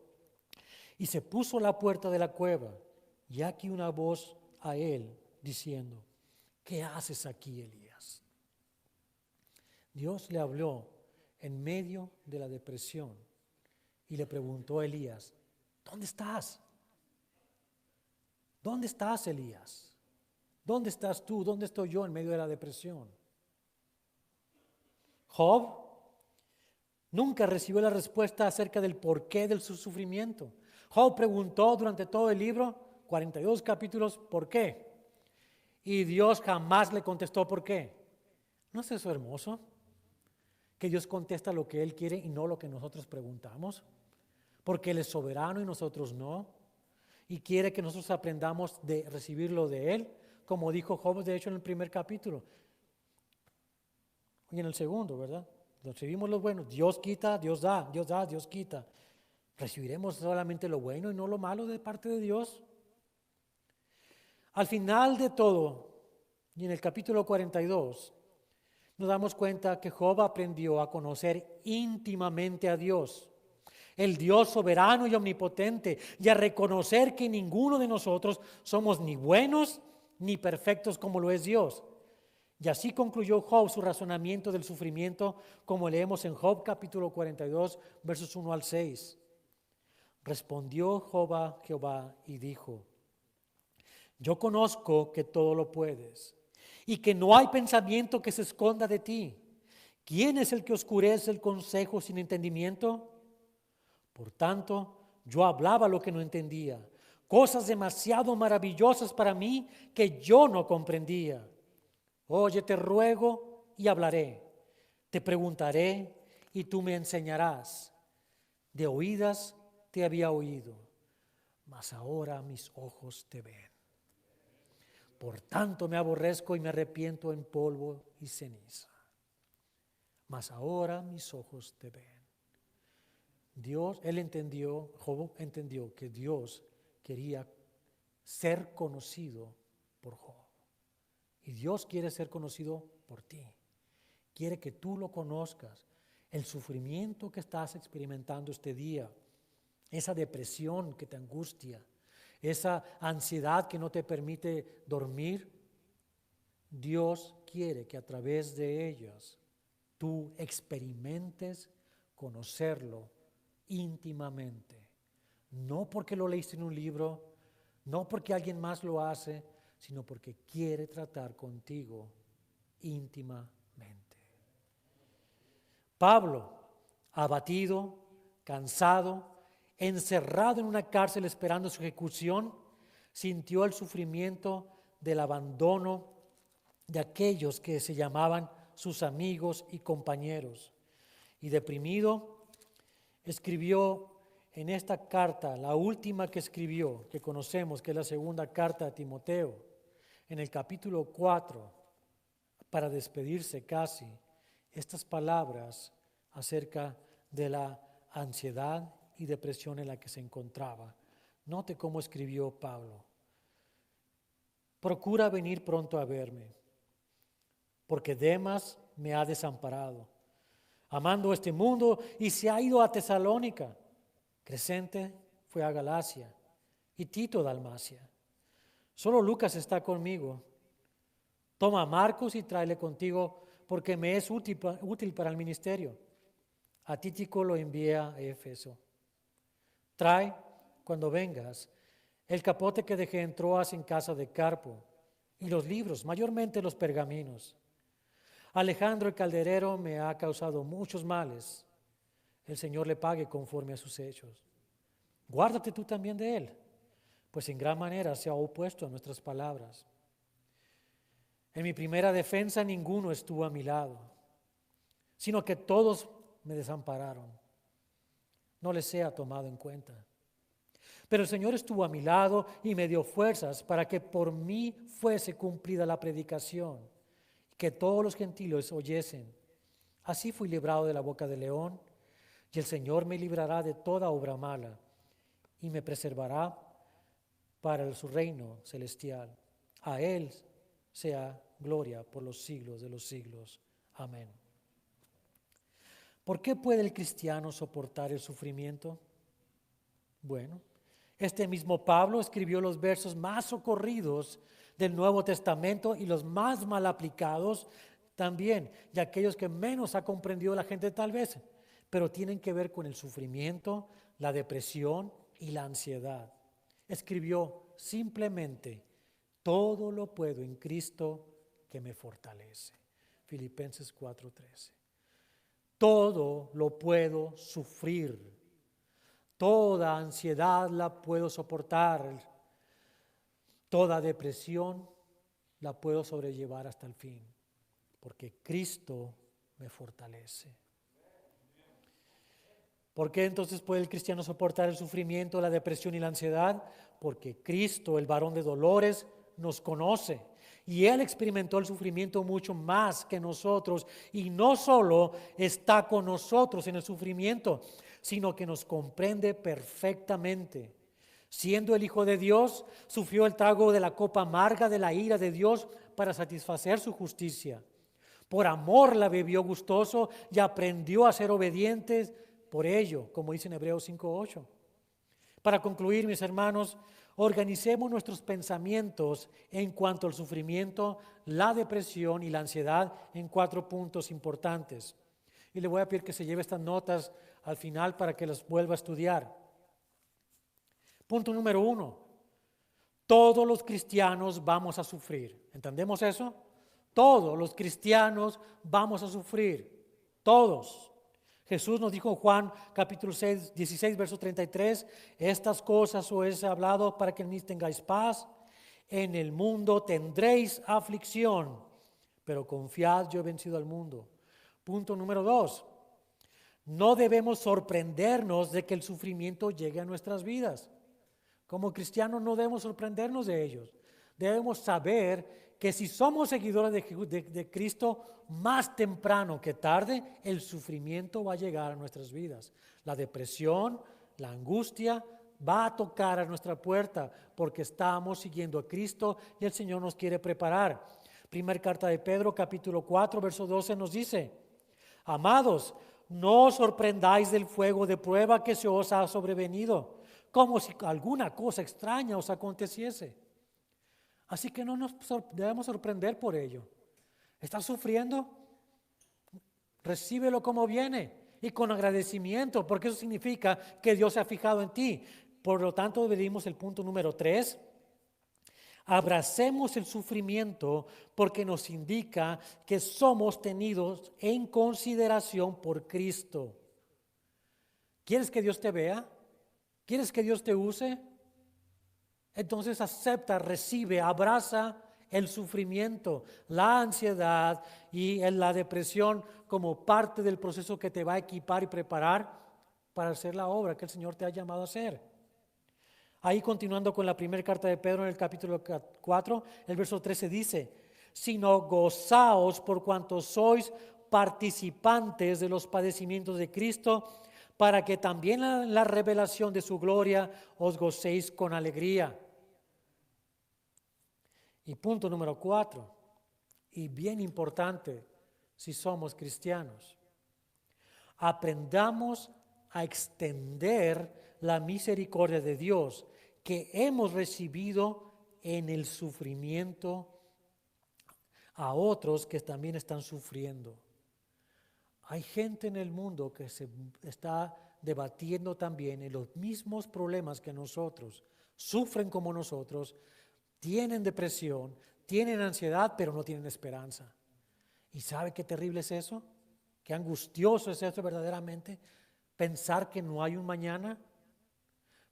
Y se puso a la puerta de la cueva. Y aquí una voz a él diciendo, ¿qué haces aquí, Elías? Dios le habló en medio de la depresión y le preguntó a Elías, ¿dónde estás? ¿Dónde estás, Elías? ¿Dónde estás tú? ¿Dónde estoy yo en medio de la depresión? Job nunca recibió la respuesta acerca del porqué de su sufrimiento. Job preguntó durante todo el libro, 42 capítulos, ¿por qué? Y Dios jamás le contestó por qué. ¿No es eso hermoso? Que Dios contesta lo que Él quiere y no lo que nosotros preguntamos. Porque Él es soberano y nosotros no. Y quiere que nosotros aprendamos de recibirlo de Él, como dijo Job, de hecho, en el primer capítulo. Y en el segundo, ¿verdad? Recibimos lo bueno. Dios quita, Dios da, Dios da, Dios quita. ¿Recibiremos solamente lo bueno y no lo malo de parte de Dios? Al final de todo, y en el capítulo 42, nos damos cuenta que Job aprendió a conocer íntimamente a Dios, el Dios soberano y omnipotente, y a reconocer que ninguno de nosotros somos ni buenos ni perfectos como lo es Dios. Y así concluyó Job su razonamiento del sufrimiento, como leemos en Job capítulo 42, versos 1 al 6. Respondió Job a Jehová y dijo, yo conozco que todo lo puedes y que no hay pensamiento que se esconda de ti. ¿Quién es el que oscurece el consejo sin entendimiento? Por tanto, yo hablaba lo que no entendía, cosas demasiado maravillosas para mí que yo no comprendía. Oye, te ruego y hablaré, te preguntaré y tú me enseñarás. De oídas te había oído, mas ahora mis ojos te ven. Por tanto me aborrezco y me arrepiento en polvo y ceniza. Mas ahora mis ojos te ven. Job entendió que Dios quería ser conocido por Job. Y Dios quiere ser conocido por ti. Quiere que tú lo conozcas. El sufrimiento que estás experimentando este día, esa depresión que te angustia, esa ansiedad que no te permite dormir, Dios quiere que a través de ellas tú experimentes conocerlo íntimamente. No porque lo leíste en un libro, no porque alguien más lo hace, sino porque quiere tratar contigo íntimamente. Pablo, abatido, cansado, encerrado en una cárcel esperando su ejecución, sintió el sufrimiento del abandono de aquellos que se llamaban sus amigos y compañeros. Y deprimido, escribió en esta carta, la última que escribió, que conocemos, que es la segunda carta a Timoteo, en el capítulo 4, para despedirse casi, estas palabras acerca de la ansiedad y depresión en la que se encontraba. Note cómo escribió Pablo. Procura venir pronto a verme, porque Demas me ha desamparado, amando este mundo, y se ha ido a Tesalónica. Crescente fue a Galacia y Tito a Dalmacia. Solo Lucas está conmigo. Toma a Marcos y tráele contigo, porque me es útil para el ministerio. A Tíquico lo envía a Éfeso. Trae, cuando vengas, el capote que dejé en Troas en casa de Carpo, y los libros, mayormente los pergaminos. Alejandro el calderero me ha causado muchos males. El Señor le pague conforme a sus hechos. Guárdate tú también de él, pues en gran manera se ha opuesto a nuestras palabras. En mi primera defensa ninguno estuvo a mi lado, sino que todos me desampararon. No les sea tomado en cuenta. Pero el Señor estuvo a mi lado y me dio fuerzas para que por mí fuese cumplida la predicación, que todos los gentiles oyesen. Así fui librado de la boca del león, y el Señor me librará de toda obra mala y me preservará para su reino celestial. A Él sea gloria por los siglos de los siglos. Amén. ¿Por qué puede el cristiano soportar el sufrimiento? Bueno, este mismo Pablo escribió los versos más socorridos del Nuevo Testamento y los más mal aplicados también, y aquellos que menos ha comprendido la gente tal vez, pero tienen que ver con el sufrimiento, la depresión y la ansiedad. Escribió simplemente: todo lo puedo en Cristo que me fortalece. Filipenses 4:13. Todo lo puedo sufrir. Toda ansiedad la puedo soportar. Toda depresión la puedo sobrellevar hasta el fin, porque Cristo me fortalece. ¿Por qué entonces puede el cristiano soportar el sufrimiento, la depresión y la ansiedad? Porque Cristo, el varón de dolores, nos conoce. Y Él experimentó el sufrimiento mucho más que nosotros. Y no solo está con nosotros en el sufrimiento, sino que nos comprende perfectamente. Siendo el Hijo de Dios, sufrió el trago de la copa amarga de la ira de Dios para satisfacer su justicia. Por amor la bebió gustoso y aprendió a ser obediente por ello, como dice en Hebreos 5:8. Para concluir, mis hermanos, organicemos nuestros pensamientos en cuanto al sufrimiento, la depresión y la ansiedad en 4 puntos importantes. Y le voy a pedir que se lleve estas notas al final para que las vuelva a estudiar. Punto número 1. Todos los cristianos vamos a sufrir. ¿Entendemos eso? Todos los cristianos vamos a sufrir. Todos. Jesús nos dijo en Juan capítulo 16, verso 33, estas cosas os he hablado para que en mí tengáis paz. En el mundo tendréis aflicción, pero confiad, yo he vencido al mundo. Punto número 2. No debemos sorprendernos de que el sufrimiento llegue a nuestras vidas. Como cristianos no debemos sorprendernos de ellos. Debemos saber que si somos seguidores de Cristo, más temprano que tarde, el sufrimiento va a llegar a nuestras vidas. La depresión, la angustia va a tocar a nuestra puerta porque estamos siguiendo a Cristo y el Señor nos quiere preparar. Primera carta de Pedro, capítulo 4, verso 12 nos dice: amados, no os sorprendáis del fuego de prueba que se os ha sobrevenido, como si alguna cosa extraña os aconteciese. Así que no nos debemos sorprender por ello. ¿Estás sufriendo? Recíbelo como viene y con agradecimiento, porque eso significa que Dios se ha fijado en ti. Por lo tanto, venimos el punto número 3. Abracemos el sufrimiento porque nos indica que somos tenidos en consideración por Cristo. ¿Quieres que Dios te vea? ¿Quieres que Dios te use? Entonces acepta, recibe, abraza el sufrimiento, la ansiedad y la depresión como parte del proceso que te va a equipar y preparar para hacer la obra que el Señor te ha llamado a hacer. Ahí continuando con la primera carta de Pedro en el capítulo 4, el verso 13 dice, sino gozaos por cuanto sois participantes de los padecimientos de Cristo, para que también en la revelación de su gloria os gocéis con alegría. Y punto número 4, y bien importante si somos cristianos, aprendamos a extender la misericordia de Dios que hemos recibido en el sufrimiento a otros que también están sufriendo. Hay gente en el mundo que se está debatiendo también en los mismos problemas que nosotros, sufren como nosotros, tienen depresión, tienen ansiedad, pero no tienen esperanza. ¿Y sabe qué terrible es eso? Qué angustioso es eso verdaderamente, pensar que no hay un mañana.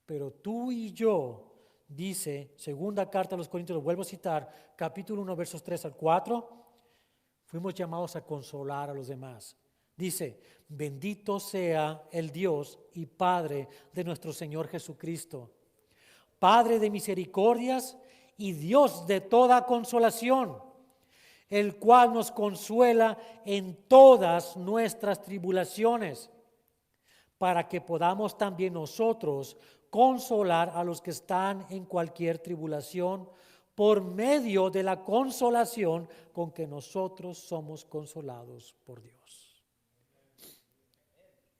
Pero tú y yo, dice segunda carta a los Corintios, lo vuelvo a citar, capítulo 1, versos 3 al 4, fuimos llamados a consolar a los demás. Dice, bendito sea el Dios y Padre de nuestro Señor Jesucristo, Padre de misericordias y Dios de toda consolación, el cual nos consuela en todas nuestras tribulaciones, para que podamos también nosotros consolar a los que están en cualquier tribulación por medio de la consolación con que nosotros somos consolados por Dios.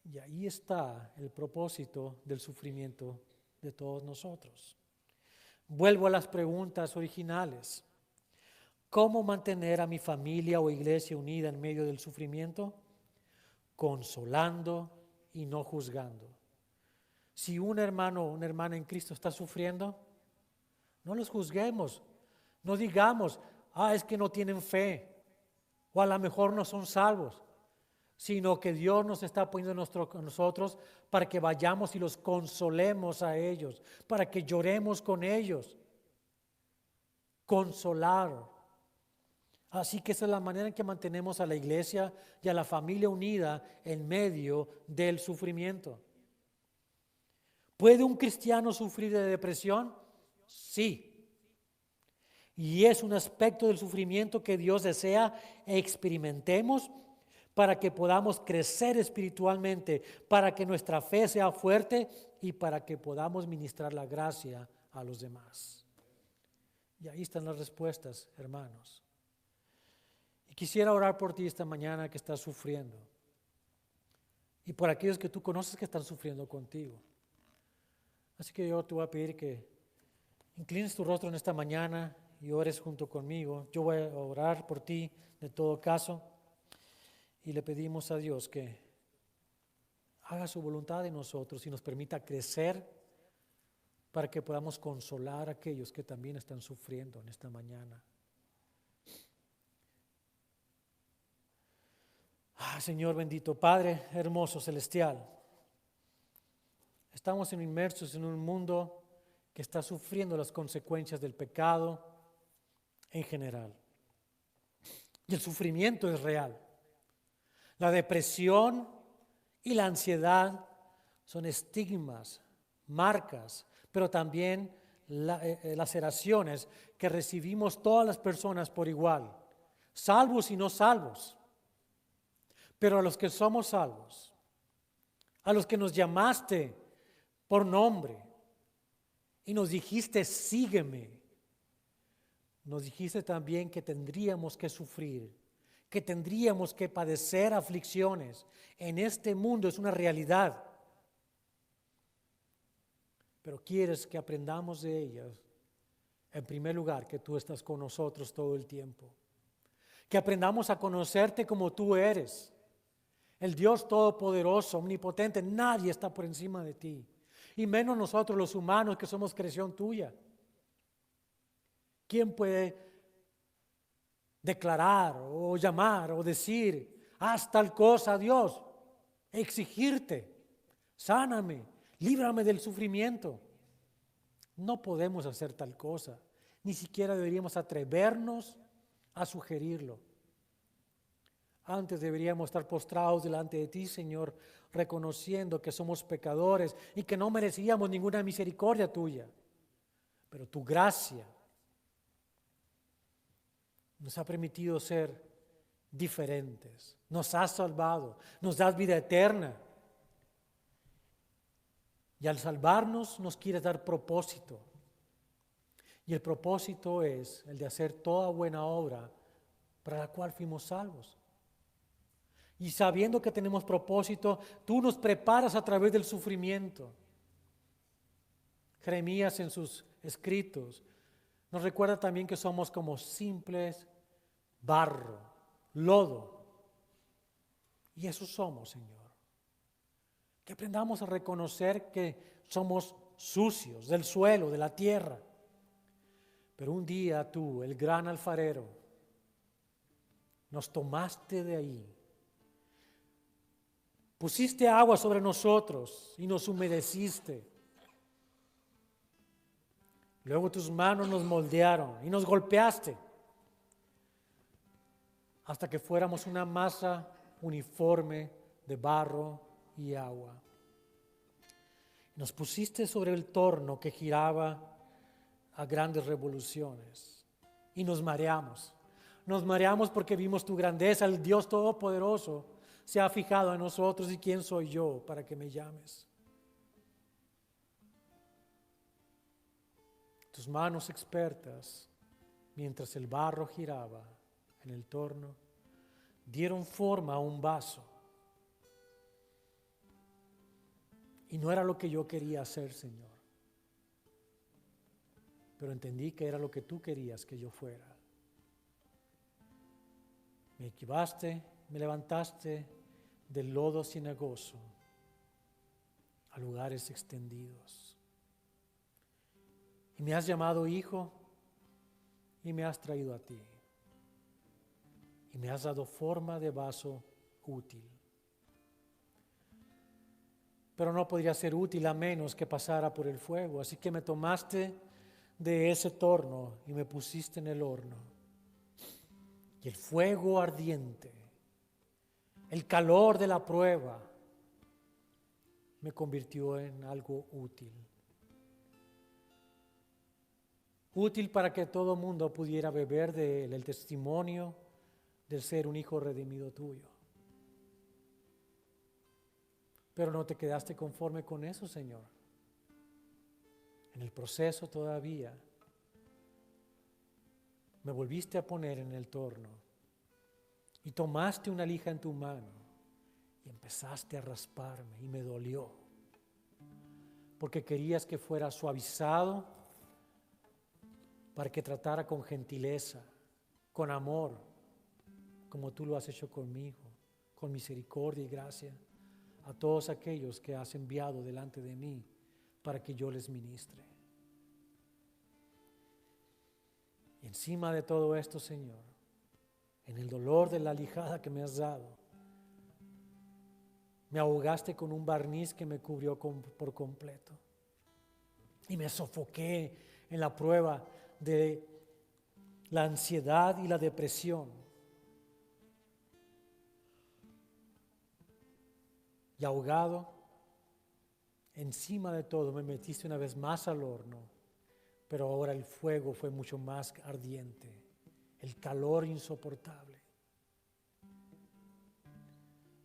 Y ahí está el propósito del sufrimiento de todos nosotros. Vuelvo a las preguntas originales. ¿Cómo mantener a mi familia o iglesia unida en medio del sufrimiento? Consolando y no juzgando. Si un hermano o una hermana en Cristo está sufriendo, no los juzguemos. No digamos, es que no tienen fe, o a lo mejor no son salvos, sino que Dios nos está poniendo a nosotros para que vayamos y los consolemos a ellos, para que lloremos con ellos. Consolar. Así que esa es la manera en que mantenemos a la iglesia y a la familia unida en medio del sufrimiento. ¿Puede un cristiano sufrir de depresión? Sí. Y es un aspecto del sufrimiento que Dios desea experimentemos para que podamos crecer espiritualmente, para que nuestra fe sea fuerte y para que podamos ministrar la gracia a los demás. Y ahí están las respuestas, hermanos. Y quisiera orar por ti esta mañana que estás sufriendo. Y por aquellos que tú conoces que están sufriendo contigo. Así que yo te voy a pedir que inclines tu rostro en esta mañana y ores junto conmigo. Yo voy a orar por ti de todo caso. Y le pedimos a Dios que haga su voluntad en nosotros y nos permita crecer para que podamos consolar a aquellos que también están sufriendo en esta mañana. Señor bendito, Padre hermoso, celestial, estamos inmersos en un mundo que está sufriendo las consecuencias del pecado en general. Y el sufrimiento es real. La depresión y la ansiedad son estigmas, marcas, pero también laceraciones que recibimos todas las personas por igual, salvos y no salvos. Pero a los que somos salvos, a los que nos llamaste por nombre y nos dijiste, sígueme, nos dijiste también que tendríamos que sufrir, que tendríamos que padecer aflicciones. En este mundo es una realidad, pero quieres que aprendamos de ellas. En primer lugar, que tú estás con nosotros todo el tiempo, que aprendamos a conocerte como tú eres, el Dios todopoderoso, omnipotente. Nadie está por encima de ti, y menos nosotros los humanos que somos creación tuya. ¿Quién puede declarar o llamar o decir, haz tal cosa a Dios? Exigirte, sáname, líbrame del sufrimiento. No podemos hacer tal cosa, ni siquiera deberíamos atrevernos a sugerirlo. Antes deberíamos estar postrados delante de ti, Señor, reconociendo que somos pecadores y que no merecíamos ninguna misericordia tuya. Pero tu gracia nos ha permitido ser diferentes, nos has salvado, nos das vida eterna. Y al salvarnos nos quieres dar propósito. Y el propósito es el de hacer toda buena obra para la cual fuimos salvos. Y sabiendo que tenemos propósito, tú nos preparas a través del sufrimiento. Jeremías en sus escritos nos recuerda también que somos como simples barro, lodo. Y eso somos, Señor. Que aprendamos a reconocer que somos sucios del suelo, de la tierra. Pero un día tú, el gran alfarero, nos tomaste de ahí. Pusiste agua sobre nosotros y nos humedeciste. Luego tus manos nos moldearon y nos golpeaste hasta que fuéramos una masa uniforme de barro y agua. Nos pusiste sobre el torno que giraba a grandes revoluciones y nos mareamos. Nos mareamos porque vimos tu grandeza. El Dios Todopoderoso se ha fijado en nosotros. ¿Y quién soy yo para que me llames? Tus manos expertas, mientras el barro giraba en el torno, dieron forma a un vaso. Y no era lo que yo quería hacer, Señor. Pero entendí que era lo que tú querías que yo fuera. Me equivaste, me levantaste del lodo cenagoso a lugares extendidos. Y me has llamado hijo y me has traído a ti. Y me has dado forma de vaso útil. Pero no podría ser útil a menos que pasara por el fuego. Así que me tomaste de ese torno y me pusiste en el horno. Y el fuego ardiente, el calor de la prueba, me convirtió en algo útil. Útil para que todo el mundo pudiera beber de él, el testimonio del ser un hijo redimido tuyo. Pero no te quedaste conforme con eso, Señor. En el proceso todavía me volviste a poner en el torno y tomaste una lija en tu mano y empezaste a rasparme y me dolió porque querías que fuera suavizado para que tratara con gentileza, con amor, como tú lo has hecho conmigo, con misericordia y gracia a todos aquellos que has enviado delante de mí para que yo les ministre. Y encima de todo esto, Señor, en el dolor de la lijada que me has dado, me ahogaste con un barniz que me cubrió por completo. Y me sofoqué en la prueba de la ansiedad y la depresión. Y ahogado, encima de todo, me metiste una vez más al horno, pero ahora el fuego fue mucho más ardiente, el calor insoportable.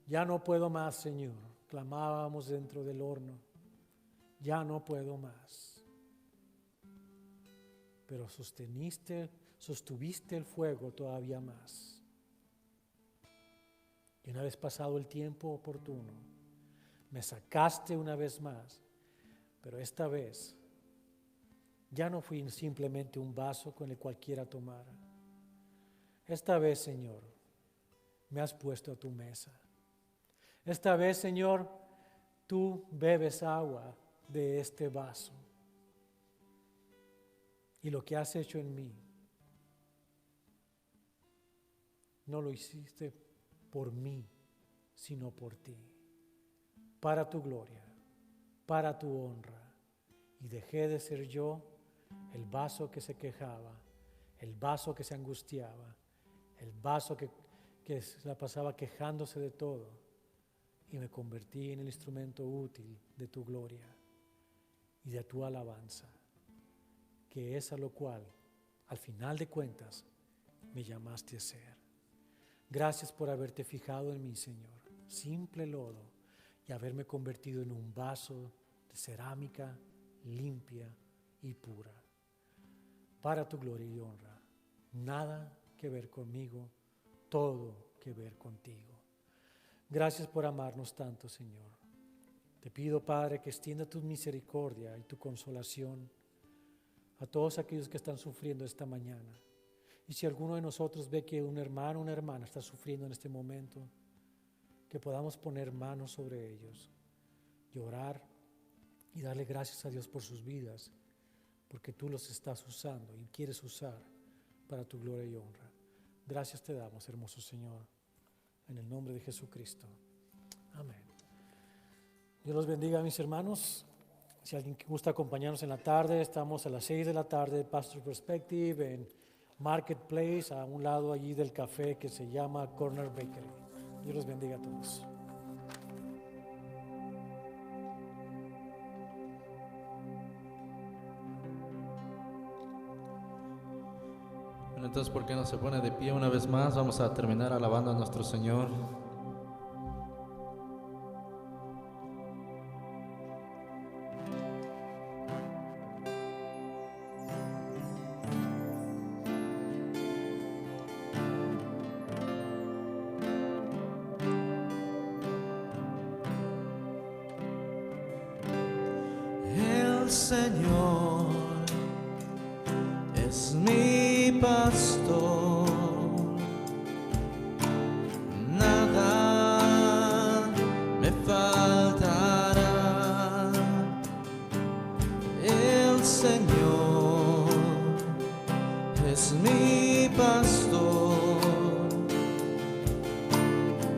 Ya no puedo más, Señor, clamábamos dentro del horno, ya no puedo más. Pero sostuviste el fuego todavía más. Y una vez pasado el tiempo oportuno, me sacaste una vez más, pero esta vez ya no fui simplemente un vaso con el cualquiera tomara. Esta vez, Señor, me has puesto a tu mesa. Esta vez, Señor, tú bebes agua de este vaso. Y lo que has hecho en mí, no lo hiciste por mí, sino por ti, para tu gloria, para tu honra. Y dejé de ser yo el vaso que se quejaba, el vaso que se angustiaba, el vaso que se la pasaba quejándose de todo, y me convertí en el instrumento útil de tu gloria y de tu alabanza, que es a lo cual, al final de cuentas, me llamaste a ser. Gracias por haberte fijado en mí, Señor, simple lodo, y haberme convertido en un vaso de cerámica limpia y pura, para tu gloria y honra. Nada que ver conmigo, todo que ver contigo. Gracias por amarnos tanto, Señor. Te pido, Padre, que extienda tu misericordia y tu consolación a todos aquellos que están sufriendo esta mañana. Y si alguno de nosotros ve que un hermano o una hermana está sufriendo en este momento, que podamos poner manos sobre ellos y orar y darle gracias a Dios por sus vidas, porque tú los estás usando y quieres usar para tu gloria y honra. Gracias te damos, hermoso Señor, en el nombre de Jesucristo. Amén. Dios los bendiga, mis hermanos. Si alguien gusta acompañarnos en la tarde, estamos a las 6 de la tarde, Pastor Perspective, en Marketplace, a un lado allí del café que se llama Corner Bakery. Dios los bendiga a todos. Bueno, entonces, ¿por qué no se pone de pie una vez más? Vamos a terminar alabando a nuestro Señor. El Señor es mi pastor, nada me faltará. El Señor es mi pastor,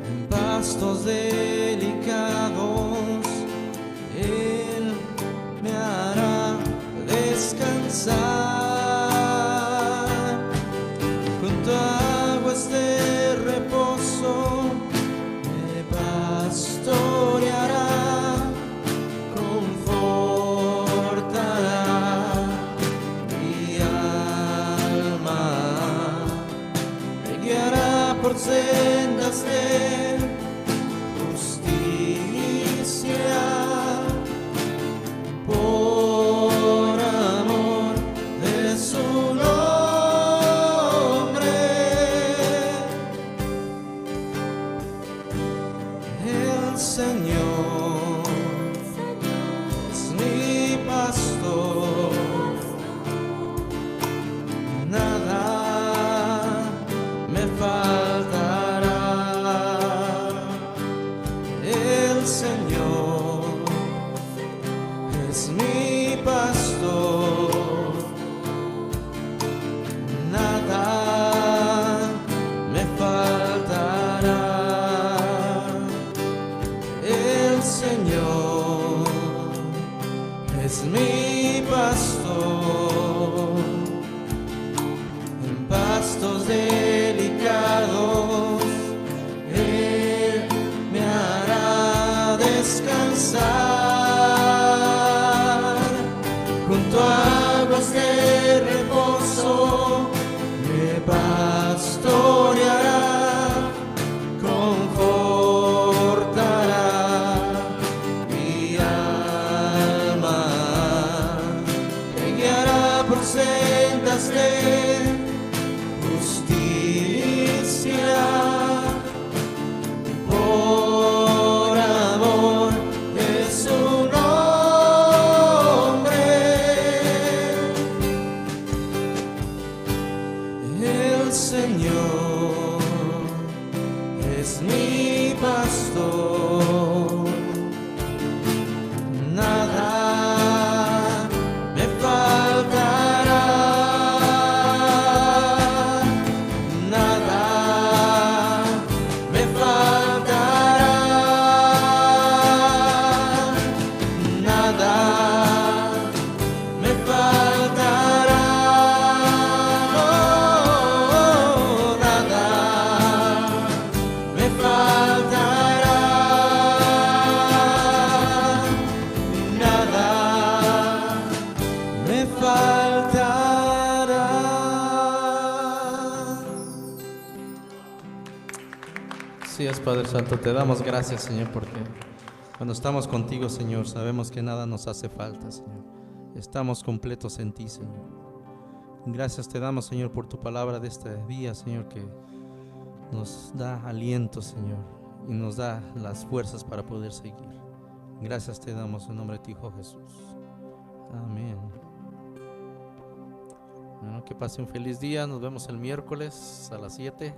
en pastos delicados Él me hará descansar. Junto a aguas de reposo me pastoreará, confortará mi alma, me guiará por sendas de justicia, por amor de su nombre. El Señor es mi pastor, nada me faltará. El Señor es mi pastor, nada me faltará. El Señor es mi pastor, en pastos delicados Él me hará descansar. Junto a aguas de reposo me pastoreará, confortará mi alma, me guiará por sendas de justicia, por amor de su nombre. El Señor es mi pastor, días, Padre Santo. Te damos gracias, Señor, porque cuando estamos contigo, Señor, sabemos que nada nos hace falta, Señor. Estamos completos en ti, Señor. Gracias te damos, Señor, por tu palabra de este día, Señor, que nos da aliento, Señor, y nos da las fuerzas para poder seguir. Gracias te damos en nombre de tu Hijo Jesús. Amén. Bueno, que pase un feliz día. Nos vemos el miércoles a las 7.